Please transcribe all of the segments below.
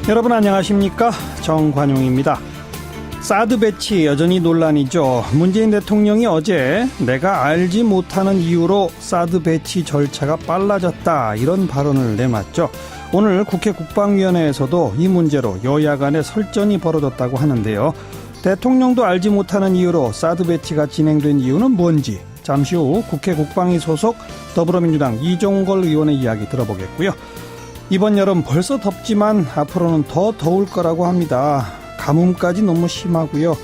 여러분 안녕하십니까? 정관용입니다. 사드 배치 여전히 논란이죠. 문재인 대통령이 어제 내가 알지 못하는 이유로 사드 배치 절차가 빨라졌다 이런 발언을 내놨죠. 오늘 국회 국방위원회에서도 이 문제로 여야 간에 설전이 벌어졌다고 하는데요. 대통령도 알지 못하는 이유로 사드 배치가 진행된 이유는 뭔지 잠시 후 국회 국방위 소속 더불어민주당 이종걸 의원의 이야기 들어보겠고요. 이번 여름 벌써 덥지만 앞으로는 더 더울 거라고 합니다. 가뭄까지 너무 심하고요.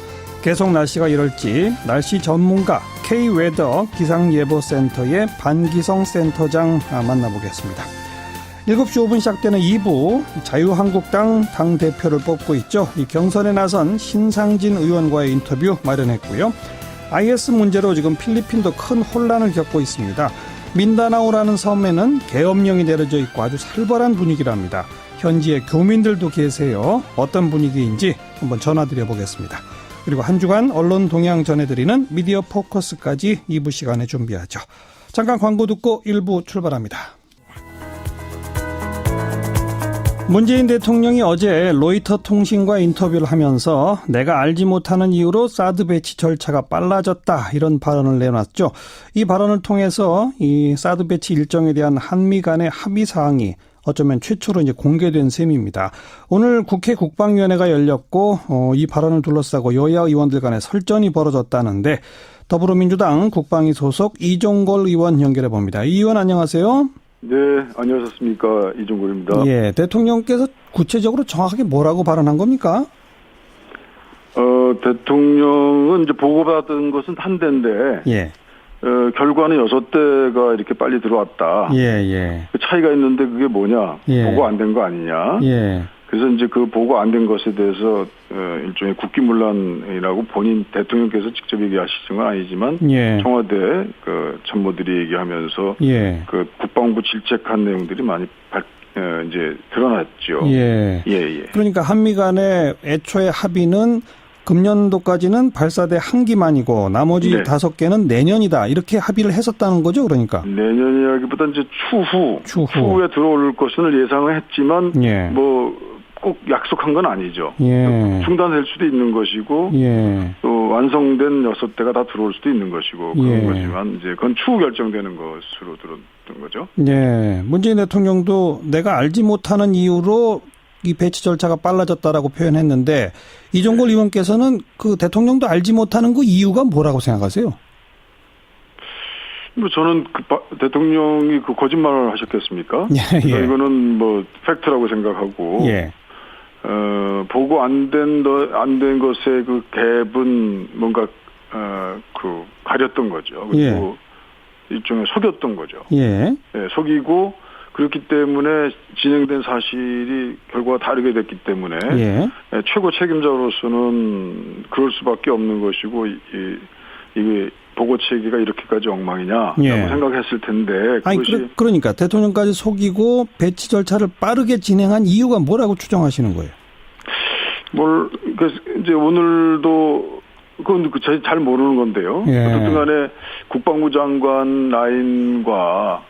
계속 날씨가 이럴지 날씨 전문가 K웨더 기상예보센터의 반기성 센터장 만나보겠습니다. 7시 5분 시작되는 2부 자유한국당 당대표를 뽑고 있죠. 이 경선에 나선 신상진 의원과의 인터뷰 마련했고요. IS 문제로 지금 필리핀도 큰 혼란을 겪고 있습니다. 민다나오라는 섬에는 계엄령이 내려져 있고 아주 살벌한 분위기랍니다. 현지에 교민들도 계세요. 어떤 분위기인지 한번 전화드려 보겠습니다. 그리고 한 주간 언론 동향 전해드리는 미디어 포커스까지 2부 시간에 준비하죠. 잠깐 광고 듣고 1부 출발합니다. 문재인 대통령이 어제 로이터 통신과 인터뷰를 하면서 내가 알지 못하는 이유로 사드 배치 절차가 빨라졌다 이런 발언을 내놨죠. 이 발언을 통해서 이 사드 배치 일정에 대한 한미 간의 합의 사항이 어쩌면 최초로 이제 공개된 셈입니다. 오늘 국회 국방위원회가 열렸고 이 발언을 둘러싸고 여야 의원들 간의 설전이 벌어졌다는데 더불어민주당 국방위 소속 이종걸 의원 연결해 봅니다. 이 의원 안녕하세요. 네, 안녕하셨습니까. 이종걸입니다. 예, 대통령께서 구체적으로 정확하게 뭐라고 발언한 겁니까? 대통령은 이제 보고받은 것은 한 대인데, 예. 결과는 6대가 이렇게 빨리 들어왔다. 예. 그 차이가 있는데 그게 뭐냐? 예. 보고 안 된 거 아니냐? 예. 그래서 이제 그 보고 안 된 것에 대해서 일종의 국기문란이라고 본인 대통령께서 직접 얘기하시는 건 아니지만 예. 청와대 그 참모들이 얘기하면서 예. 그 국방부 질책한 내용들이 많이 이제 드러났죠. 예. 그러니까 한미 간의 애초에 합의는 금년도까지는 발사대 1기만이고 나머지 네. 5개는 내년이다. 이렇게 합의를 했었다는 거죠, 그러니까. 내년이라기보다 이제 추후에 들어올 것을 예상을 했지만 예. 뭐 꼭 약속한 건 아니죠. 예. 중단될 수도 있는 것이고 예. 또 완성된 6대가 다 들어올 수도 있는 것이고 그런 예. 거지만 이제 그건 추후 결정되는 것으로 들었던 거죠. 예. 문재인 대통령도 내가 알지 못하는 이유로 이 배치 절차가 빨라졌다라고 표현했는데 이종걸 의원께서는 그 대통령도 알지 못하는 그 이유가 뭐라고 생각하세요? 뭐 저는 대통령이 그 거짓말을 하셨겠습니까? 예. 이거는 뭐 팩트라고 생각하고 예. 보고 안 된 것의 그 갭은 뭔가 그 가렸던 거죠. 그리고 일종의 속였던 거죠. 예. 네, 속이고 그렇기 때문에 진행된 사실이 결과가 다르게 됐기 때문에 예. 최고 책임자로서는 그럴 수밖에 없는 것이고 이게 보고 체계가 이렇게까지 엉망이냐라고 생각했을 텐데 그것이 아니 그러니까 대통령까지 속이고 배치 절차를 빠르게 진행한 이유가 뭐라고 추정하시는 거예요? 이제 오늘도 그건 잘 모르는 건데요. 예. 어쨌든 간에 국방부 장관 라인과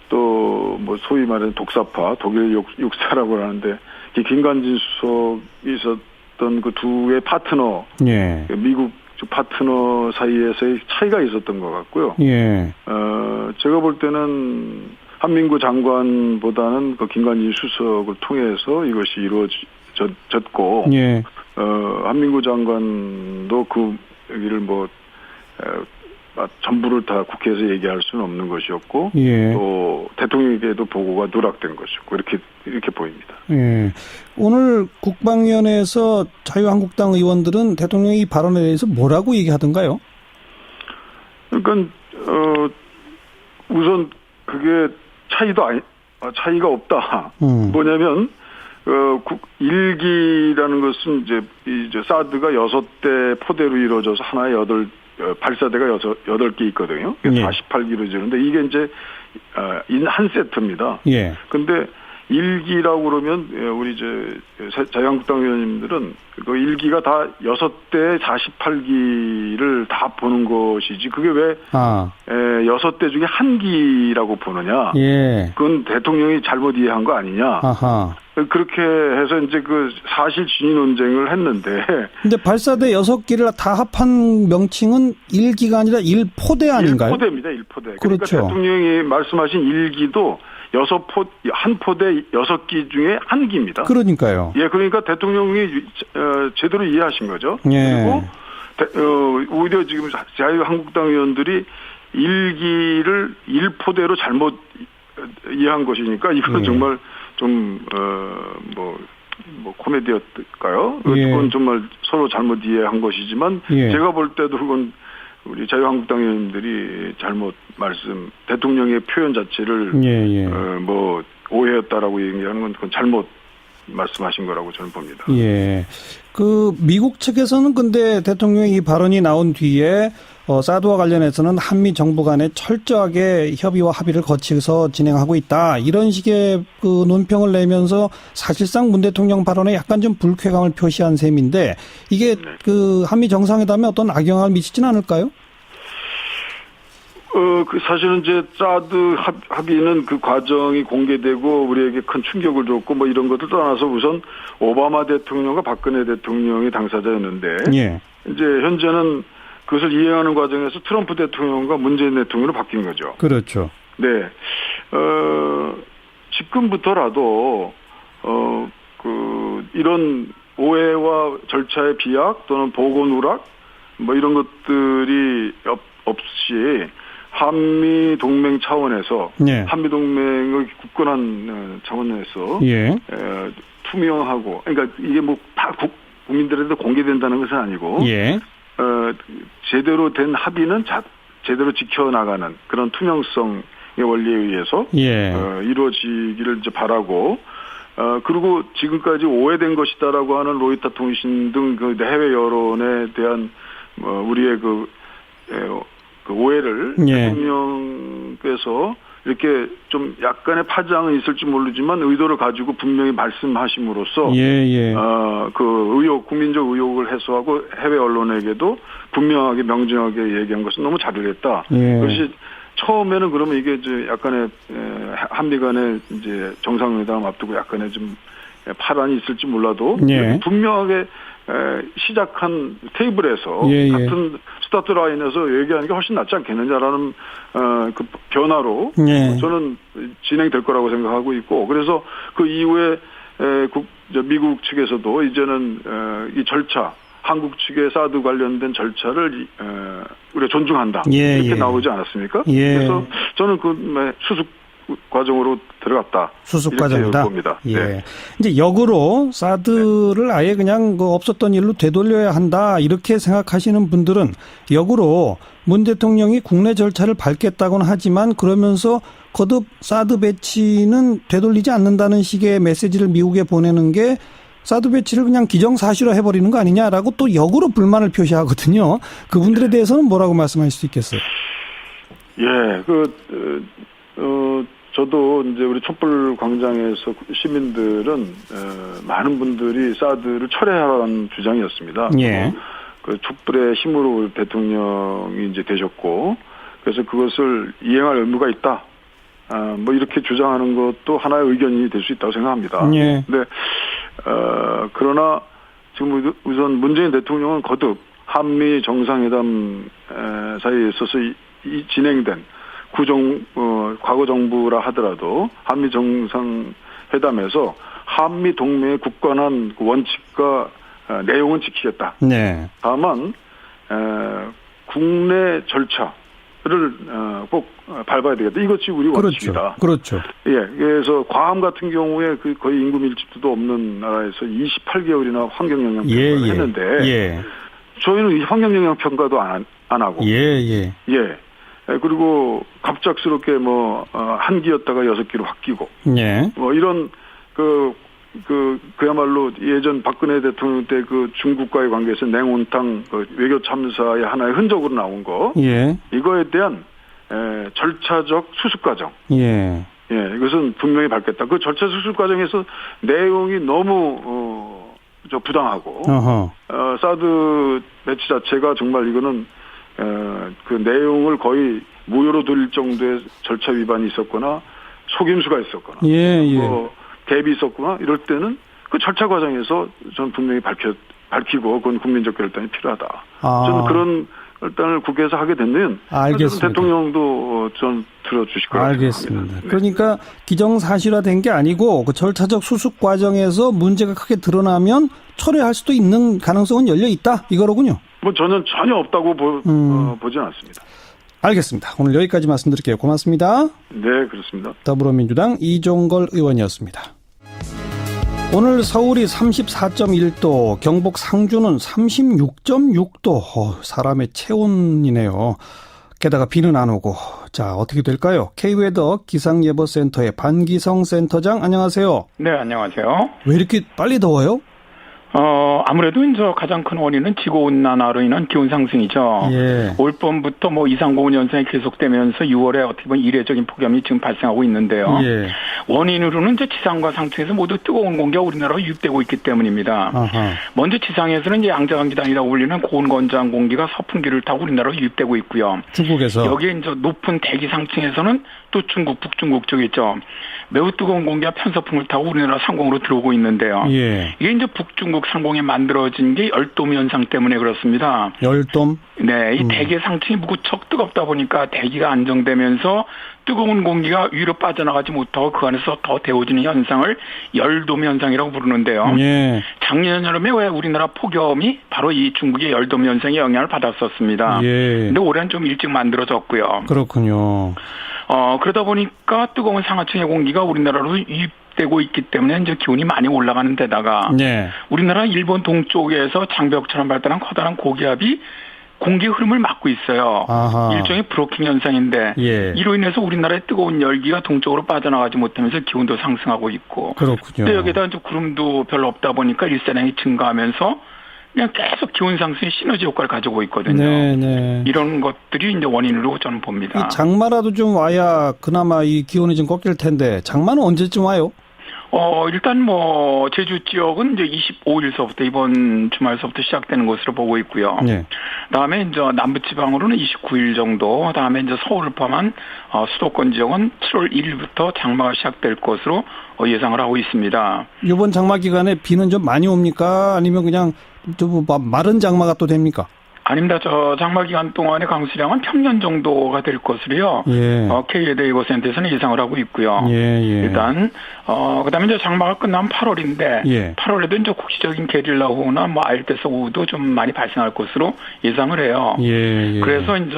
또 뭐 소위 말하는 독사파 독일 육사라고 하는데 김관진 수석이 있었던 그 두의 파트너 예. 미국 파트너 사이에서의 차이가 있었던 것 같고요. 예. 제가 볼 때는 한민구 장관보다는 그 김관진 수석을 통해서 이것이 이루어졌고, 예. 한민구 장관도 그 여기를 전부를 다 국회에서 얘기할 수는 없는 것이었고, 예. 또 대통령에게도 보고가 누락된 것이었고 이렇게 보입니다. 예. 오늘 국방위원회에서 자유한국당 의원들은 대통령이 이 발언에 대해서 뭐라고 얘기하던가요? 그러니까 우선 그게 차이가 없다. 뭐냐면 일기라는 것은 이제 사드가 6대 포대로 이루어져서 하나에 발사대가 8개 있거든요. 48기로 이루어지는데 이게 이제 한 세트입니다. 예. 근데 일기라고 그러면 우리 자유한국당 의원님들은 그 1기가 다 6대 48기를 다 보는 것이지 그게 왜 6대 중에 1기라고 보느냐. 예. 그건 대통령이 잘못 이해한 거 아니냐. 아하. 그렇게 해서 이제 그 사실 진위 논쟁을 했는데. 근데 발사대 6기를 다 합한 명칭은 1기가 아니라 1포대 아닌가요? 1포대입니다. 1포대. 그렇죠. 그러니까 대통령이 말씀하신 1기도 한 포대 6기 중에 1기입니다. 그러니까요. 예, 그러니까 대통령이 제대로 이해하신 거죠. 예. 그리고 오히려 지금 자유한국당 의원들이 1기를 1포대로 잘못 이해한 것이니까 이건 정말 좀 코미디였을까요? 예. 그건 정말 서로 잘못 이해한 것이지만 제가 볼 때도 그건 우리 자유한국당 의원들이 잘못 대통령의 표현 자체를 오해했다라고 얘기하는 건 그건 잘못 말씀하신 거라고 저는 봅니다. 예. 그 미국 측에서는 근데 대통령의 이 발언이 나온 뒤에 사드와 관련해서는 한미 정부 간에 철저하게 협의와 합의를 거쳐서 진행하고 있다. 이런 식의 그 논평을 내면서 사실상 문 대통령 발언에 약간 좀 불쾌감을 표시한 셈인데 이게 그 한미 정상회담에 어떤 악영향을 미치지는 않을까요? 사실은 이제 사드 합의는 그 과정이 공개되고 우리에게 큰 충격을 줬고 뭐 이런 것들 떠나서 우선 오바마 대통령과 박근혜 대통령이 당사자였는데 예. 이제 현재는 그것을 이행하는 과정에서 트럼프 대통령과 문재인 대통령으로 바뀐 거죠. 그렇죠. 네. 지금부터라도 이런 오해와 절차의 비약 또는 보고 누락 뭐 이런 것들이 없이 한미 동맹 차원에서 한미 동맹의 굳건한 차원에서 투명하고 그러니까 이게 뭐 다 국민들한테 공개된다는 것은 아니고 제대로 된 합의는 제대로 지켜나가는 그런 투명성의 원리에 의해서 이루어지기를 이제 바라고 그리고 지금까지 오해된 것이다라고 하는 로이터 통신 등 그 해외 여론에 대한 우리의 그 오해를 대통령께서 이렇게 좀 약간의 파장은 있을지 모르지만 의도를 가지고 분명히 말씀하심으로써 그 국민적 의혹을 해소하고 해외 언론에게도 분명하게 명정하게 얘기한 것은 너무 잘했다. 그것이 처음에는 그러면 이게 이제 약간의 한미 간의 이제 정상회담 앞두고 약간의 좀 파란이 있을지 몰라도 분명하게 시작한 테이블에서 같은 스타트 라인에서 얘기하는 게 훨씬 낫지 않겠느냐라는 그 변화로 저는 진행될 거라고 생각하고 있고 그래서 그 이후에 미국 측에서도 이제는 이 절차 한국 측의 사드 관련된 절차를 우리가 존중한다 이렇게 나오지 않았습니까? 그래서 저는 그 수습 과정으로 들어갔다. 수습 과정이다. 봅니다. 이제 역으로 사드를 아예 그냥 그 없었던 일로 되돌려야 한다 이렇게 생각하시는 분들은 역으로 문 대통령이 국내 절차를 밟겠다고는 하지만 그러면서 거듭 사드 배치는 되돌리지 않는다는 식의 메시지를 미국에 보내는 게 사드 배치를 그냥 기정사실화 해버리는 거 아니냐라고 또 역으로 불만을 표시하거든요. 그분들에 대해서는 뭐라고 말씀하실 수 있겠어요? 저도 이제 우리 촛불 광장에서 시민들은 많은 분들이 사드를 철회하라는 주장이었습니다. 그 촛불의 힘으로 대통령이 이제 되셨고 그래서 그것을 이행할 의무가 있다. 뭐 이렇게 주장하는 것도 하나의 의견이 될 수 있다고 생각합니다. 근데 그러나 지금 우선 문재인 대통령은 거듭 한미 정상회담 사이에 있어서 이 진행된 과거 정부라 하더라도 한미 정상회담에서 한미 동맹의 굳건한 원칙과 내용은 지키겠다. 다만 국내 절차를 꼭 밟아야 되겠다. 이것이 우리 원칙이다. 그렇죠. 그래서 괌 같은 경우에 거의 인구 밀집도도 없는 나라에서 28개월이나 환경 영향 평가를 했는데 저희는 환경 영향 평가도 안 하고 그리고 갑작스럽게 한 기였다가 6기로 바뀌고 이런 그야말로 예전 박근혜 대통령 때 그 중국과의 관계에서 냉온탕 외교 참사의 하나의 흔적으로 나온 거 이거에 대한 절차적 수습 과정 예, 이것은 분명히 밝혔다. 그 절차 수습 과정에서 내용이 너무 부당하고 사드 배치 자체가 정말 이거는 그 내용을 거의 무효로 돌릴 정도의 절차 위반이 있었거나 속임수가 있었거나 뭐 대비 있었거나 이럴 때는 그 절차 과정에서 저는 분명히 밝히고 그건 국민적 결단이 필요하다. 저는 그런 결단을 국회에서 하게 되면 알겠습니다. 대통령도 전 들어주실 거라고 알겠습니다. 생각합니다. 그러니까 기정사실화된 게 아니고 그 절차적 수습 과정에서 문제가 크게 드러나면 철회할 수도 있는 가능성은 열려 있다 이거로군요. 뭐 저는 전혀 없다고 보지는 않습니다. 알겠습니다. 오늘 여기까지 말씀드릴게요. 고맙습니다. 네, 그렇습니다. 더불어민주당 이종걸 의원이었습니다. 오늘 서울이 34.1도, 경북 상주는 36.6도, 사람의 체온이네요. 게다가 비는 안 오고. 자, 어떻게 될까요? K웨더 기상예보센터의 반기성 센터장, 안녕하세요. 네, 안녕하세요. 왜 이렇게 빨리 더워요? 아무래도 이제 가장 큰 원인은 지구온난화로 인한 기온 상승이죠. 예. 올 봄부터 뭐 이상고온 현상이 계속되면서 6월에 어떻게 보면 이례적인 폭염이 지금 발생하고 있는데요. 예. 원인으로는 이제 지상과 상층에서 모두 뜨거운 공기가 우리나라로 유입되고 있기 때문입니다. 아하. 먼저 지상에서는 이제 양자강기단이라고 불리는 고온 건조한 공기가 서풍기를 타고 우리나라로 유입되고 있고요. 중국에서. 여기에 이제 높은 대기 상층에서는 또 중국, 북중국 쪽에 있죠. 매우 뜨거운 공기가 편서풍을 타고 우리나라 상공으로 들어오고 있는데요. 예. 이게 이제 북중국 상공에 만들어진 게 열돔 현상 때문에 그렇습니다. 열돔? 네, 이 대기 상층이 무척 뜨겁다 보니까 대기가 안정되면서 뜨거운 공기가 위로 빠져나가지 못하고 그 안에서 더 데워지는 현상을 열돔 현상이라고 부르는데요. 예. 작년 여름에 왜 우리나라 폭염이 바로 이 중국의 열돔 현상에 영향을 받았었습니다. 예. 근데 올해는 좀 일찍 만들어졌고요. 그렇군요. 그러다 보니까 뜨거운 상하층의 공기가 우리나라로 유입되고 있기 때문에 이제 기온이 많이 올라가는 데다가 예. 우리나라 일본 동쪽에서 장벽처럼 발달한 커다란 고기압이 공기 흐름을 막고 있어요. 아하. 일종의 브로킹 현상인데 예. 이로 인해서 우리나라의 뜨거운 열기가 동쪽으로 빠져나가지 못하면서 기온도 상승하고 있고 그렇군요. 또 여기다 이제 구름도 별로 없다 보니까 일산량이 증가하면서 그냥 계속 기온 상승의 시너지 효과를 가지고 있거든요. 네네. 이런 것들이 이제 원인으로 저는 봅니다. 이 장마라도 좀 와야 그나마 이 기온이 좀 꺾일 텐데 장마는 언제쯤 와요? 일단 뭐 제주 지역은 이제 25일서부터 이번 주말서부터 시작되는 것으로 보고 있고요. 네. 그다음에 이제 남부지방으로는 29일 정도, 그다음에 이제 서울을 포함한 수도권 지역은 7월 1일부터 장마가 시작될 것으로 예상을 하고 있습니다. 이번 장마 기간에 비는 좀 많이 옵니까? 아니면 그냥 좀 마른 장마가 또 됩니까? 아닙니다. 저 장마 기간 동안의 강수량은 평년 정도가 될 것으로요. 예. K웨더 예보센터에서는 예상을 하고 있고요. 예. 일단 그다음에 이제 장마가 끝나면 8월인데 예. 8월에도 이제 국시적인 게릴라 호우나 뭐 아열대성 호우도 좀 많이 발생할 것으로 예상을 해요. 예. 그래서 이제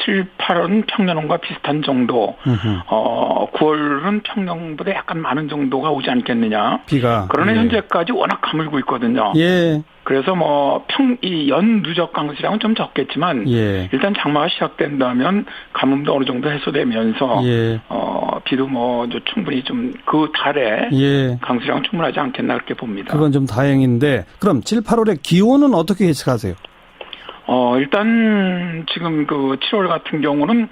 7, 8월은 평년온과 비슷한 정도, 9월은 평년보다 약간 많은 정도가 오지 않겠느냐. 비가. 그러나 예. 현재까지 워낙 가물고 있거든요. 예. 그래서 뭐 이 연 누적 강수량은 좀 적겠지만 예. 일단 장마가 시작된다면 가뭄도 어느 정도 해소되면서 예. 비도 뭐 충분히 좀 그 달에 예. 강수량은 충분하지 않겠나 그렇게 봅니다. 그건 좀 다행인데 그럼 7, 8월에 기온은 어떻게 예측하세요? 일단 지금 그 7월 같은 경우는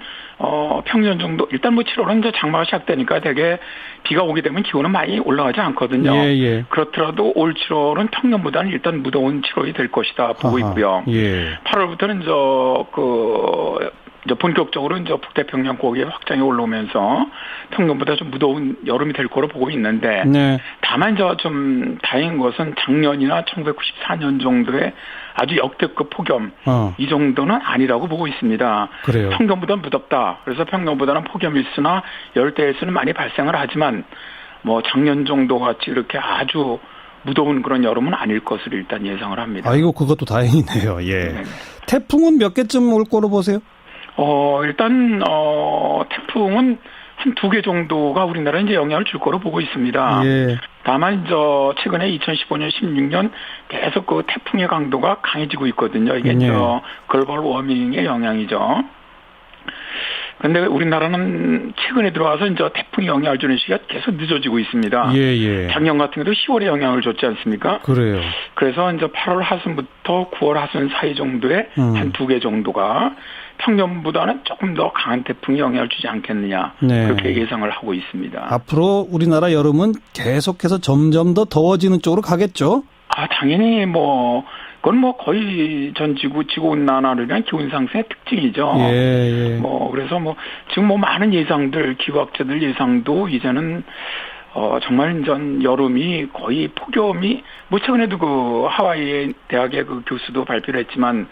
평년 정도 일단 뭐 7월은 이제 장마가 시작되니까 되게 비가 오게 되면 기온은 많이 올라가지 않거든요. 예. 그렇더라도 올 7월은 평년보다는 일단 무더운 7월이 될 것이다 보고 있고요. 예. 8월부터는 이제 본격적으로 이제 북태평양 고기의 확장이 올라오면서 평년보다 좀 무더운 여름이 될 거로 보고 있는데 네. 다만 좀 다행인 것은 작년이나 1994년 정도의 아주 역대급 폭염 이 정도는 아니라고 보고 있습니다. 그래요. 평년보다 무덥다. 그래서 평년보다는 폭염 일수나 열대 일수는 많이 발생을 하지만 뭐 작년 정도 같이 이렇게 아주 무더운 그런 여름은 아닐 것으로 일단 예상을 합니다. 아이고 그것도 다행이네요. 예. 네. 태풍은 몇 개쯤 올 거로 보세요? 일단 태풍은 한 2개 정도가 우리나라에 이제 영향을 줄 거로 보고 있습니다. 예. 다만 최근에 2015년, 16년 계속 그 태풍의 강도가 강해지고 있거든요. 이게 글로벌 워밍의 영향이죠. 근데 우리나라는 최근에 들어와서 이제 태풍이 영향을 주는 시기가 계속 늦어지고 있습니다. 예. 작년 같은 경우도 10월에 영향을 줬지 않습니까? 그래요. 그래서 이제 8월 하순부터 9월 하순 사이 정도에 한 2개 정도가 평년보다는 조금 더 강한 태풍이 영향을 주지 않겠느냐. 네. 그렇게 예상을 하고 있습니다. 앞으로 우리나라 여름은 계속해서 점점 더 더워지는 쪽으로 가겠죠? 당연히 그건 거의 전 지구온난화를 위한 기온 상승의 특징이죠. 예. 그래서 지금 많은 예상들, 기후학자들 예상도 이제는 정말 전 여름이 거의 폭염이 최근에도 그 하와이 대학의 그 교수도 발표를 했지만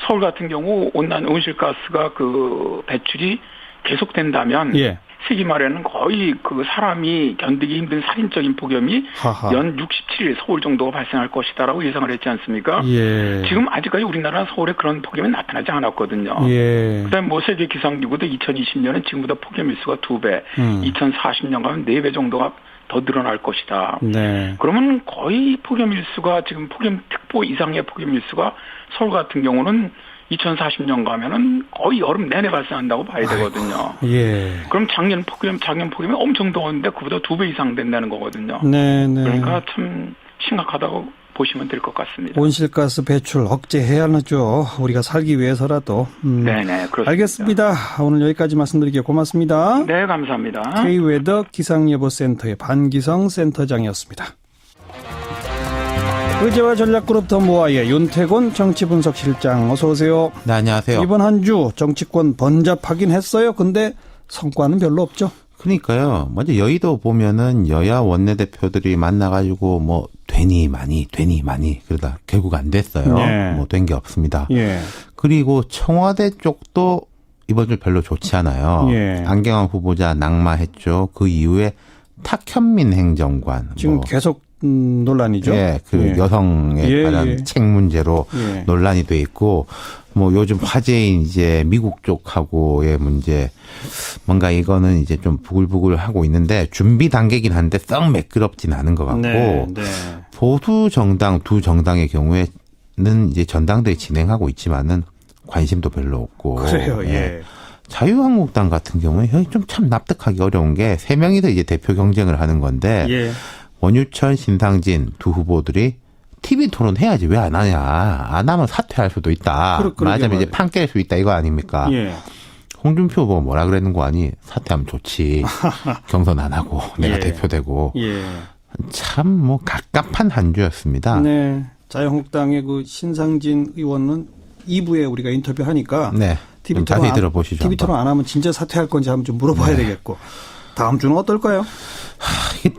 서울 같은 경우 온실가스가 그 배출이 계속된다면 세기 말에는 거의 그 사람이 견디기 힘든 살인적인 폭염이 연 67일 서울 정도가 발생할 것이다라고 예상을 했지 않습니까? 예. 지금 아직까지 우리나라 서울에 그런 폭염이 나타나지 않았거든요. 예. 그다음에 세계 기상기구도 2020년은 지금보다 폭염 일수가 2배, 2040년 가면 4배 정도가 더 늘어날 것이다. 네. 그러면 거의 폭염 일수가 지금 폭염특보 이상의 폭염 일수가 서울 같은 경우는 2040년 가면은 거의 여름 내내 발생한다고 봐야 되거든요. 예. 그럼 작년 폭염이 엄청 더웠는데 그보다 2배 이상 된다는 거거든요. 네. 그러니까 참 심각하다고 보시면 될 것 같습니다. 온실가스 배출 억제해야죠. 우리가 살기 위해서라도. 네네, 그렇습니다. 알겠습니다. 오늘 여기까지 말씀드리게 고맙습니다. 네, 감사합니다. K-웨더 기상예보센터의 반기성 센터장이었습니다. 의제와 전략그룹 더 모아의 윤태곤 정치분석실장 어서 오세요. 네, 안녕하세요. 이번 한 주 정치권 번잡하긴 했어요. 근데 성과는 별로 없죠. 그러니까요. 먼저 여의도 보면은 여야 원내대표들이 만나가지고 되니 많이 그러다 결국 안 됐어요. 네. 된 게 없습니다. 예. 그리고 청와대 쪽도 이번 주 별로 좋지 않아요. 예. 안경환 후보자 낙마했죠. 그 이후에 탁현민 행정관 지금 계속 논란이죠. 예, 여성에 관한 책 문제로 논란이 돼 있고, 요즘 화제인 이제 미국 쪽하고의 문제, 뭔가 이거는 이제 좀 부글부글 하고 있는데, 준비 단계긴 한데 썩 매끄럽진 않은 것 같고, 네. 보수 정당, 두 정당의 경우에는 이제 전당대회 진행하고 있지만은 관심도 별로 없고. 그래요, 예. 자유한국당 같은 경우에 좀 참 납득하기 어려운 게, 3명이서 이제 대표 경쟁을 하는 건데, 원유철, 신상진 두 후보들이 TV 토론 해야지 왜 안 하냐. 안 하면 사퇴할 수도 있다. 말하자면 이제 판 깰 수 있다 이거 아닙니까? 예. 홍준표 후보 뭐라 그랬는 거 아니? 사퇴하면 좋지. 경선 안 하고 내가 대표되고. 참 갑갑한 한 주였습니다. 네. 자유한국당의 그 신상진 의원은 2부에 우리가 인터뷰하니까 TV 자세히 들어보시죠. TV 토론 안 하면 진짜 사퇴할 건지 한번 좀 물어봐야 되겠고. 다음 주는 어떨까요?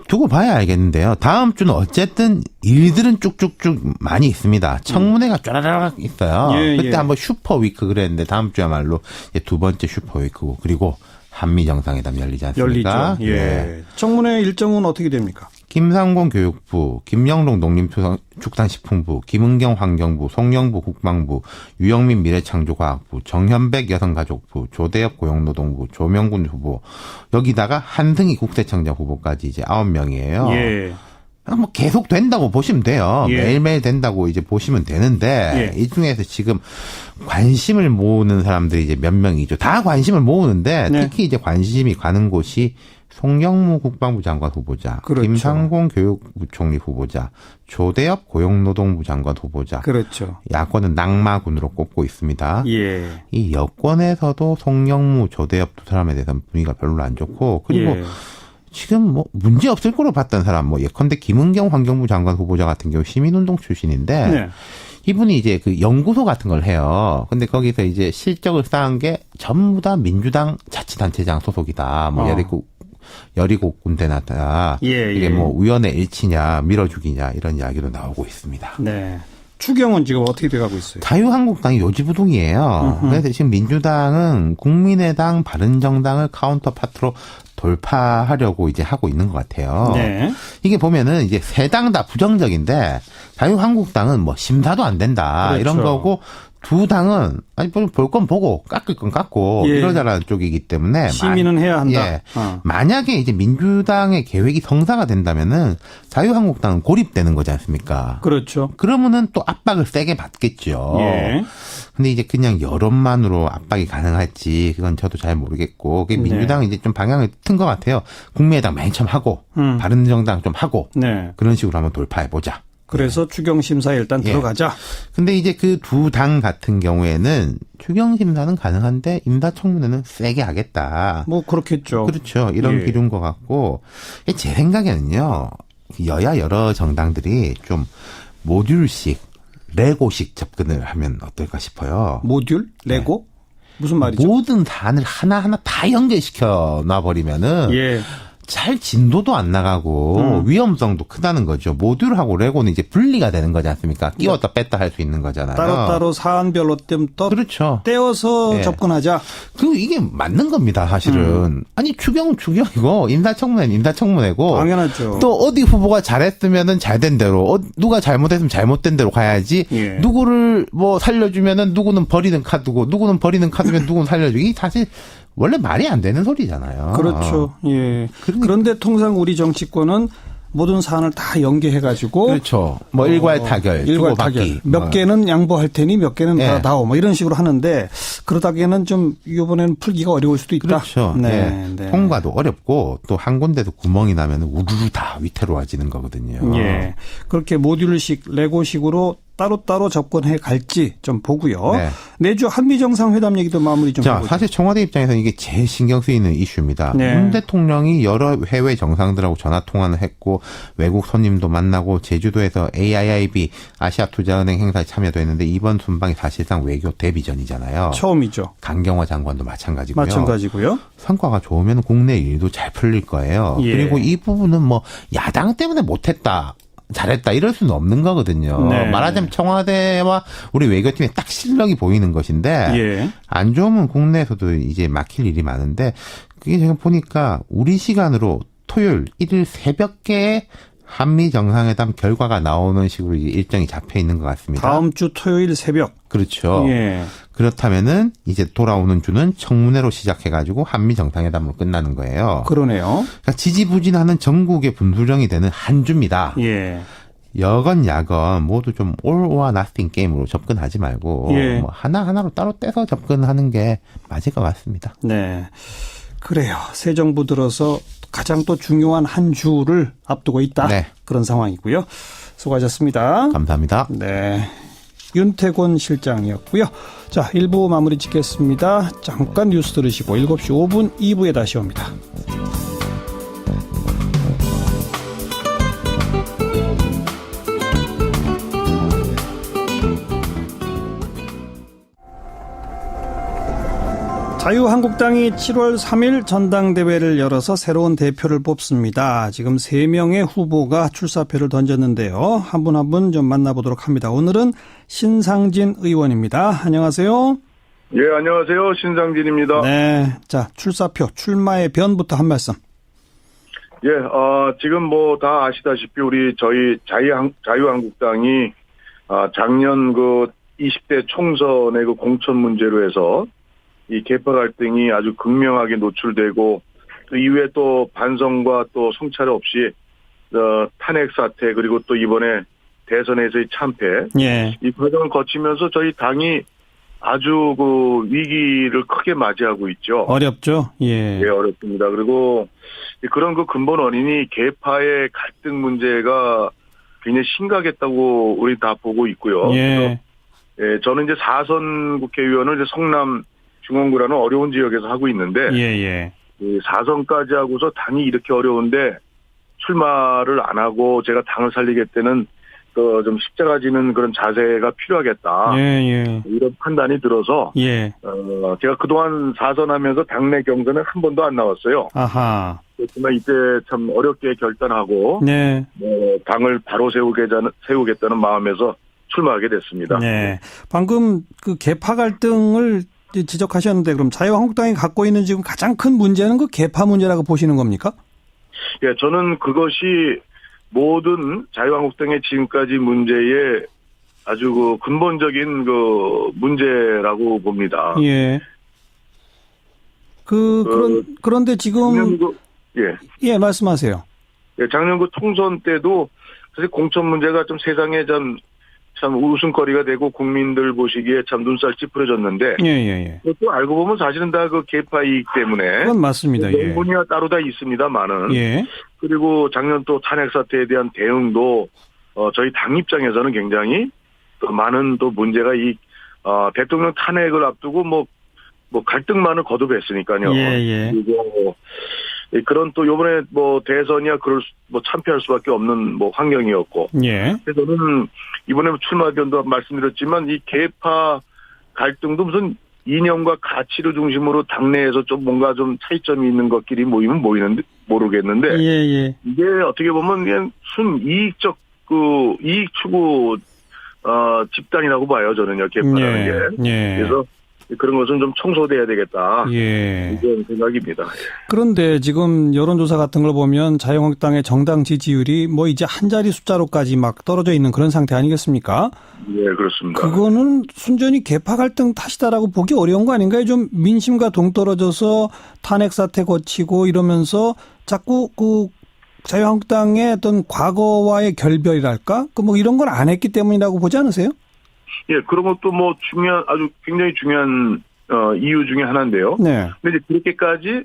두고 봐야 알겠는데요. 다음 주는 어쨌든 일들은 쭉쭉쭉 많이 있습니다. 청문회가 쫘라락 있어요. 그때 한번 슈퍼 위크 그랬는데 다음 주야말로 두 번째 슈퍼 위크고 그리고 한미 정상회담 열리지 않습니까? 열리죠. 예. 청문회 일정은 어떻게 됩니까? 김상곤 교육부, 김영롱 농림축산식품부, 김은경 환경부, 송영부 국방부, 유영민 미래창조과학부, 정현백 여성가족부, 조대엽 고용노동부, 조명군 후보, 여기다가 한승희 국세청장 후보까지 이제 9명이에요. 예. 계속 된다고 보시면 돼요. 매일매일 된다고 이제 보시면 되는데, 이 중에서 지금 관심을 모으는 사람들이 이제 몇 명이죠. 다 관심을 모으는데, 특히 이제 관심이 가는 곳이 송영무 국방부 장관 후보자, 그렇죠. 김상곤 교육부총리 후보자, 조대엽 고용노동부 장관 후보자. 그렇죠. 야권은 낙마군으로 꼽고 있습니다. 이 여권에서도 송영무, 조대엽 두 사람에 대해서는 분위기가 별로 안 좋고, 그리고 지금 문제 없을 거로 봤던 사람, 예컨대 김은경 환경부 장관 후보자 같은 경우 시민운동 출신인데, 이분이 이제 그 연구소 같은 걸 해요. 근데 거기서 이제 실적을 쌓은 게 전부 다 민주당 자치단체장 소속이다. 17군데나 이게 우연의 일치냐 밀어주기냐 이런 이야기도 나오고 있습니다. 네. 추경은 지금 어떻게 돼가고 있어요? 자유한국당이 요지부동이에요. 그래서 지금 민주당은 국민의당, 바른정당을 카운터파트로 돌파하려고 이제 하고 있는 것 같아요. 이게 보면은 이제 세 당 다 부정적인데 자유한국당은 심사도 안 된다 이런 거고 두 당은 볼 건 보고 깎을 건 깎고 이러자라는 쪽이기 때문에 시민은 해야 한다. 만약에 이제 민주당의 계획이 성사가 된다면은 자유한국당은 고립되는 거지 않습니까? 그렇죠. 그러면은 또 압박을 세게 받겠죠. 근데 이제 그냥 여론만으로 압박이 가능할지 그건 저도 잘 모르겠고 민주당은 이제 좀 방향을 튼 것 같아요. 국민의당 맨 처음 하고 바른정당 좀 하고 그런 식으로 한번 돌파해 보자. 그래서 추경심사에 일단 들어가자. 근데 이제 그 두 당 같은 경우에는 추경심사는 가능한데 인사청문회는 세게 하겠다. 뭐 그렇겠죠. 그렇죠. 이런 기류인 것 같고 제 생각에는요. 여야 여러 정당들이 좀 모듈식, 레고식 접근을 하면 어떨까 싶어요. 모듈? 레고? 무슨 말이죠? 모든 사안을 하나하나 다 연결시켜 놔버리면은 잘 진도도 안 나가고 위험성도 크다는 거죠. 모듈하고 레고는 이제 분리가 되는 거지 않습니까? 끼웠다 뺐다 할 수 있는 거잖아요. 따로따로 사안별로 또 그렇죠. 떼어서 접근하자. 이게 맞는 겁니다, 사실은. 아니, 추경이고 인사청문회는 인사청문회고. 당연하죠. 또 어디 후보가 잘했으면은 잘된 대로, 누가 잘못했으면 잘못된 대로 가야지. 누구를 뭐 살려주면은 누구는 버리는 카드고, 누구는 버리는 카드면 누구는 살려주기. 사실 원래 말이 안 되는 소리잖아요. 그렇죠. 그런데 통상 우리 정치권은 모든 사안을 다 연계해가지고. 그렇죠. 뭐 일괄타결, 주고받기. 몇 개는 양보할 테니 몇 개는 받아다오. 뭐 이런 식으로 하는데 그러다기에는 좀 이번에는 풀기가 어려울 수도 있다. 그렇죠. 통과도 어렵고 또 한 군데도 구멍이 나면 우르르 다 위태로워지는 거거든요. 그렇게 모듈식, 레고식으로 따로따로 접근해 갈지 좀 보고요. 내주 한미정상회담 얘기도 마무리 좀 해보죠. 사실 청와대 입장에서는 이게 제일 신경 쓰이는 이슈입니다. 문 대통령이 여러 해외 정상들하고 전화통화를 했고 외국 손님도 만나고 제주도에서 AIIB 아시아투자은행 행사에 참여도 했는데 이번 순방이 사실상 외교 데뷔전이잖아요. 처음이죠. 강경화 장관도 마찬가지고요. 성과가 좋으면 국내 일도 잘 풀릴 거예요. 그리고 이 부분은 뭐 야당 때문에 못했다. 잘했다 이럴 수는 없는 거거든요. 말하자면 청와대와 우리 외교팀의 딱 실력이 보이는 것인데 안 좋으면 국내에서도 이제 막힐 일이 많은데 그게 제가 보니까 우리 시간으로 토요일 1일 새벽에 한미 정상회담 결과가 나오는 식으로 이제 일정이 잡혀 있는 것 같습니다. 다음 주 토요일 새벽. 그렇죠. 그렇다면은 이제 돌아오는 주는 청문회로 시작해가지고 한미 정상회담으로 끝나는 거예요. 그러네요. 그러니까 지지부진하는 전국의 분수령이 되는 한 주입니다. 여건 야건 모두 좀 all or nothing 게임으로 접근하지 말고 뭐 하나하나로 따로 떼서 접근하는 게 맞을 것 같습니다. 그래요. 새 정부 들어서 가장 또 중요한 한 주를 앞두고 있다. 그런 상황이고요. 수고하셨습니다. 감사합니다. 윤태곤 실장이었고요. 자, 1부 마무리 짓겠습니다. 잠깐 뉴스 들으시고 7시 5분 2부에 다시 옵니다. 자유한국당이 7월 3일 전당대회를 열어서 새로운 대표를 뽑습니다. 지금 3명의 후보가 출사표를 던졌는데요. 한 분 한 분 좀 만나보도록 합니다. 오늘은 신상진 의원입니다. 안녕하세요. 안녕하세요. 신상진입니다. 자, 출사표, 출마의 변부터 한 말씀. 지금 뭐 다 아시다시피 저희 자유한국당이 작년 그 20대 총선의 그 공천 문제로 해서 이 계파 갈등이 아주 극명하게 노출되고 그 이후에 또 반성과 또 성찰 없이 탄핵 사태 그리고 또 이번에 대선에서의 참패 이 과정을 거치면서 저희 당이 아주 그 위기를 크게 맞이하고 있죠. 어렵죠. 어렵습니다. 그리고 그런 그 근본 원인이 계파의 갈등 문제가 굉장히 심각했다고 우리 다 보고 있고요. 그래서 저는 이제 4선 국회의원을 이제 성남 중원구라는 어려운 지역에서 하고 있는데 4선까지 하고서 당이 이렇게 어려운데 출마를 안 하고 제가 당을 살리겠다는 좀 십자가 지는 그런 자세가 필요하겠다. 이런 판단이 들어서 제가 그동안 4선하면서 당내 경선에 한 번도 안 나왔어요. 그렇지만 이때 참 어렵게 결단하고 당을 바로 세우겠다는 마음에서 출마하게 됐습니다. 방금 그 계파 갈등을 지적하셨는데 그럼 자유한국당이 갖고 있는 지금 가장 큰 문제는 그 계파 문제라고 보시는 겁니까? 저는 그것이 모든 자유한국당의 지금까지 문제의 아주 그 근본적인 그 문제라고 봅니다. 그런데 지금 말씀하세요. 작년 그 통선 때도 사실 공천 문제가 좀 세상에 참 웃음거리가 되고 국민들 보시기에 참 눈살 찌푸려졌는데 또 알고 보면 사실은 다 그 계파 이익 때문에 그건 맞습니다. 명분이야 따로 다 있습니다만은 그리고 작년 또 탄핵 사태에 대한 대응도 저희 당 입장에서는 굉장히 또 많은 또 문제가 대통령 탄핵을 앞두고 뭐 갈등만을 거듭했으니까요. 예. 그리고 그런 또 요번에 뭐 대선이야 참패할 수밖에 없는 뭐 환경이었고. 예. 그래서 저는 이번에 출마 견도 말씀드렸지만 이 계파 갈등도 무슨 이념과 가치를 중심으로 당내에서 좀 뭔가 좀 차이점이 있는 것끼리 모이면 모이는데 모르겠는데. 예. 이게 어떻게 보면 그냥 순이익적 이익 추구 집단이라고 봐요, 저는요, 계파라는 게. 그래서 그런 것은 좀 청소돼야 되겠다. 이런 생각입니다. 그런데 지금 여론조사 같은 걸 보면 자유한국당의 정당 지지율이 뭐 이제 한 자리 숫자로까지 막 떨어져 있는 그런 상태 아니겠습니까? 예, 그렇습니다. 그거는 순전히 계파 갈등 탓이다라고 보기 어려운 거 아닌가요? 좀 민심과 동떨어져서 탄핵 사태 거치고 이러면서 자꾸 자유한국당의 어떤 과거와의 결별이랄까? 뭐 이런 걸 안 했기 때문이라고 보지 않으세요? 예, 그런 것도 뭐 아주 굉장히 중요한 이유 중에 하나인데요. 네. 근데 이제 그렇게까지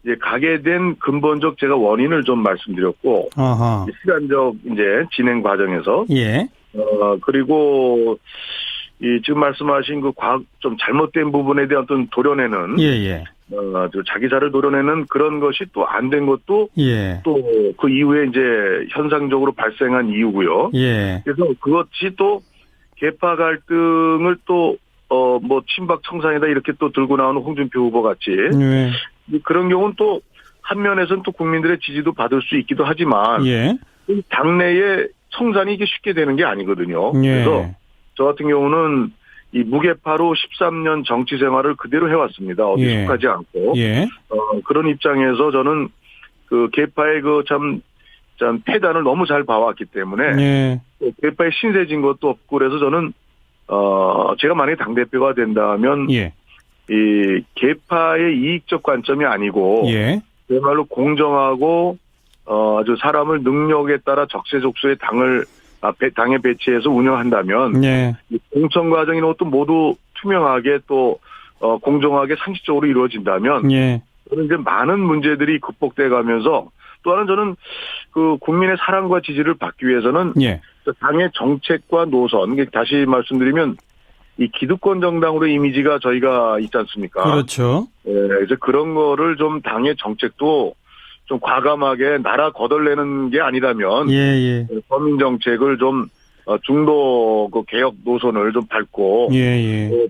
이제 가게 된 근본적 제가 원인을 좀 말씀드렸고, 아하. 시간적 이제 진행 과정에서, 예. 그리고 지금 말씀하신 좀 잘못된 부분에 대한 어떤 도려내는, 자기사를 도려내는 그런 것이 또 안 된 것도, 또 그 이후에 이제 현상적으로 발생한 이유고요. 그래서 그것이 또 계파 갈등을 또 친박 청산이다 이렇게 또 들고 나오는 홍준표 후보 같이 그런 경우는 또 한면에서는 또 국민들의 지지도 받을 수 있기도 하지만 당내에 청산이 이게 쉽게 되는 게 아니거든요. 그래서 저 같은 경우는 이 무계파로 13년 정치 생활을 그대로 해왔습니다. 어디 속하지 않고 그런 입장에서 저는 그 계파의 참 폐단을 너무 잘 봐왔기 때문에 계파에 신세진 것도 없고 그래서 저는 제가 만약에 당대표가 된다면 이 계파의 이익적 관점이 아니고 그야말로 공정하고 아주 사람을 능력에 따라 적재적소에 당에 배치해서 운영한다면 공천 과정이 것도 모두 투명하게 또 공정하게 상식적으로 이루어진다면 저는 이제 많은 문제들이 극복돼 가면서 또 하나는 저는 그 국민의 사랑과 지지를 받기 위해서는 당의 정책과 노선, 다시 말씀드리면 이 기득권 정당으로 이미지가 저희가 있지 않습니까? 그렇죠. 그래서 그런 거를 좀 당의 정책도 좀 과감하게 나라 거덜내는 게 아니라면 서민 정책을 좀 중도 개혁 노선을 좀 밟고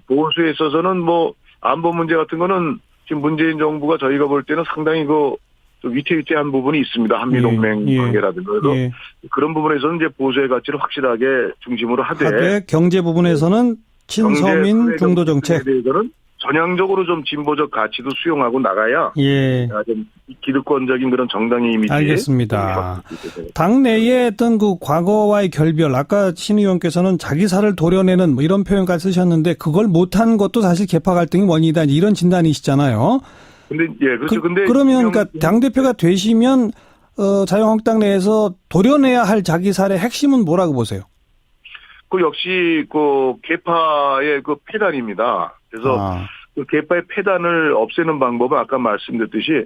보수에 있어서는 뭐 안보 문제 같은 거는 지금 문재인 정부가 저희가 볼 때는 상당히 좀 위태위태한 부분이 있습니다. 한미동맹 관계라든가. 그래서 그런 부분에서는 이제 보수의 가치를 확실하게 중심으로 하되 경제 부분에서는 친서민 중도 정책. 대해서는 전향적으로 좀 진보적 가치도 수용하고 나가야 좀 기득권적인 그런 정당의 이미지. 알겠습니다. 당내의 어떤 그 과거와의 결별, 아까 신 의원께서는 자기사를 도려내는 뭐 이런 표현까지 쓰셨는데 그걸 못한 것도 사실 계파 갈등이 원인이다 이런 진단이시잖아요. 근데 그렇죠. 근데 그러면 그러니까 당 대표가 되시면 자유한국당 내에서 도려내야 할 자기사의 핵심은 뭐라고 보세요? 그 역시 그 계파의 그 폐단입니다. 그래서 그 계파의 폐단을 없애는 방법은 아까 말씀드렸듯이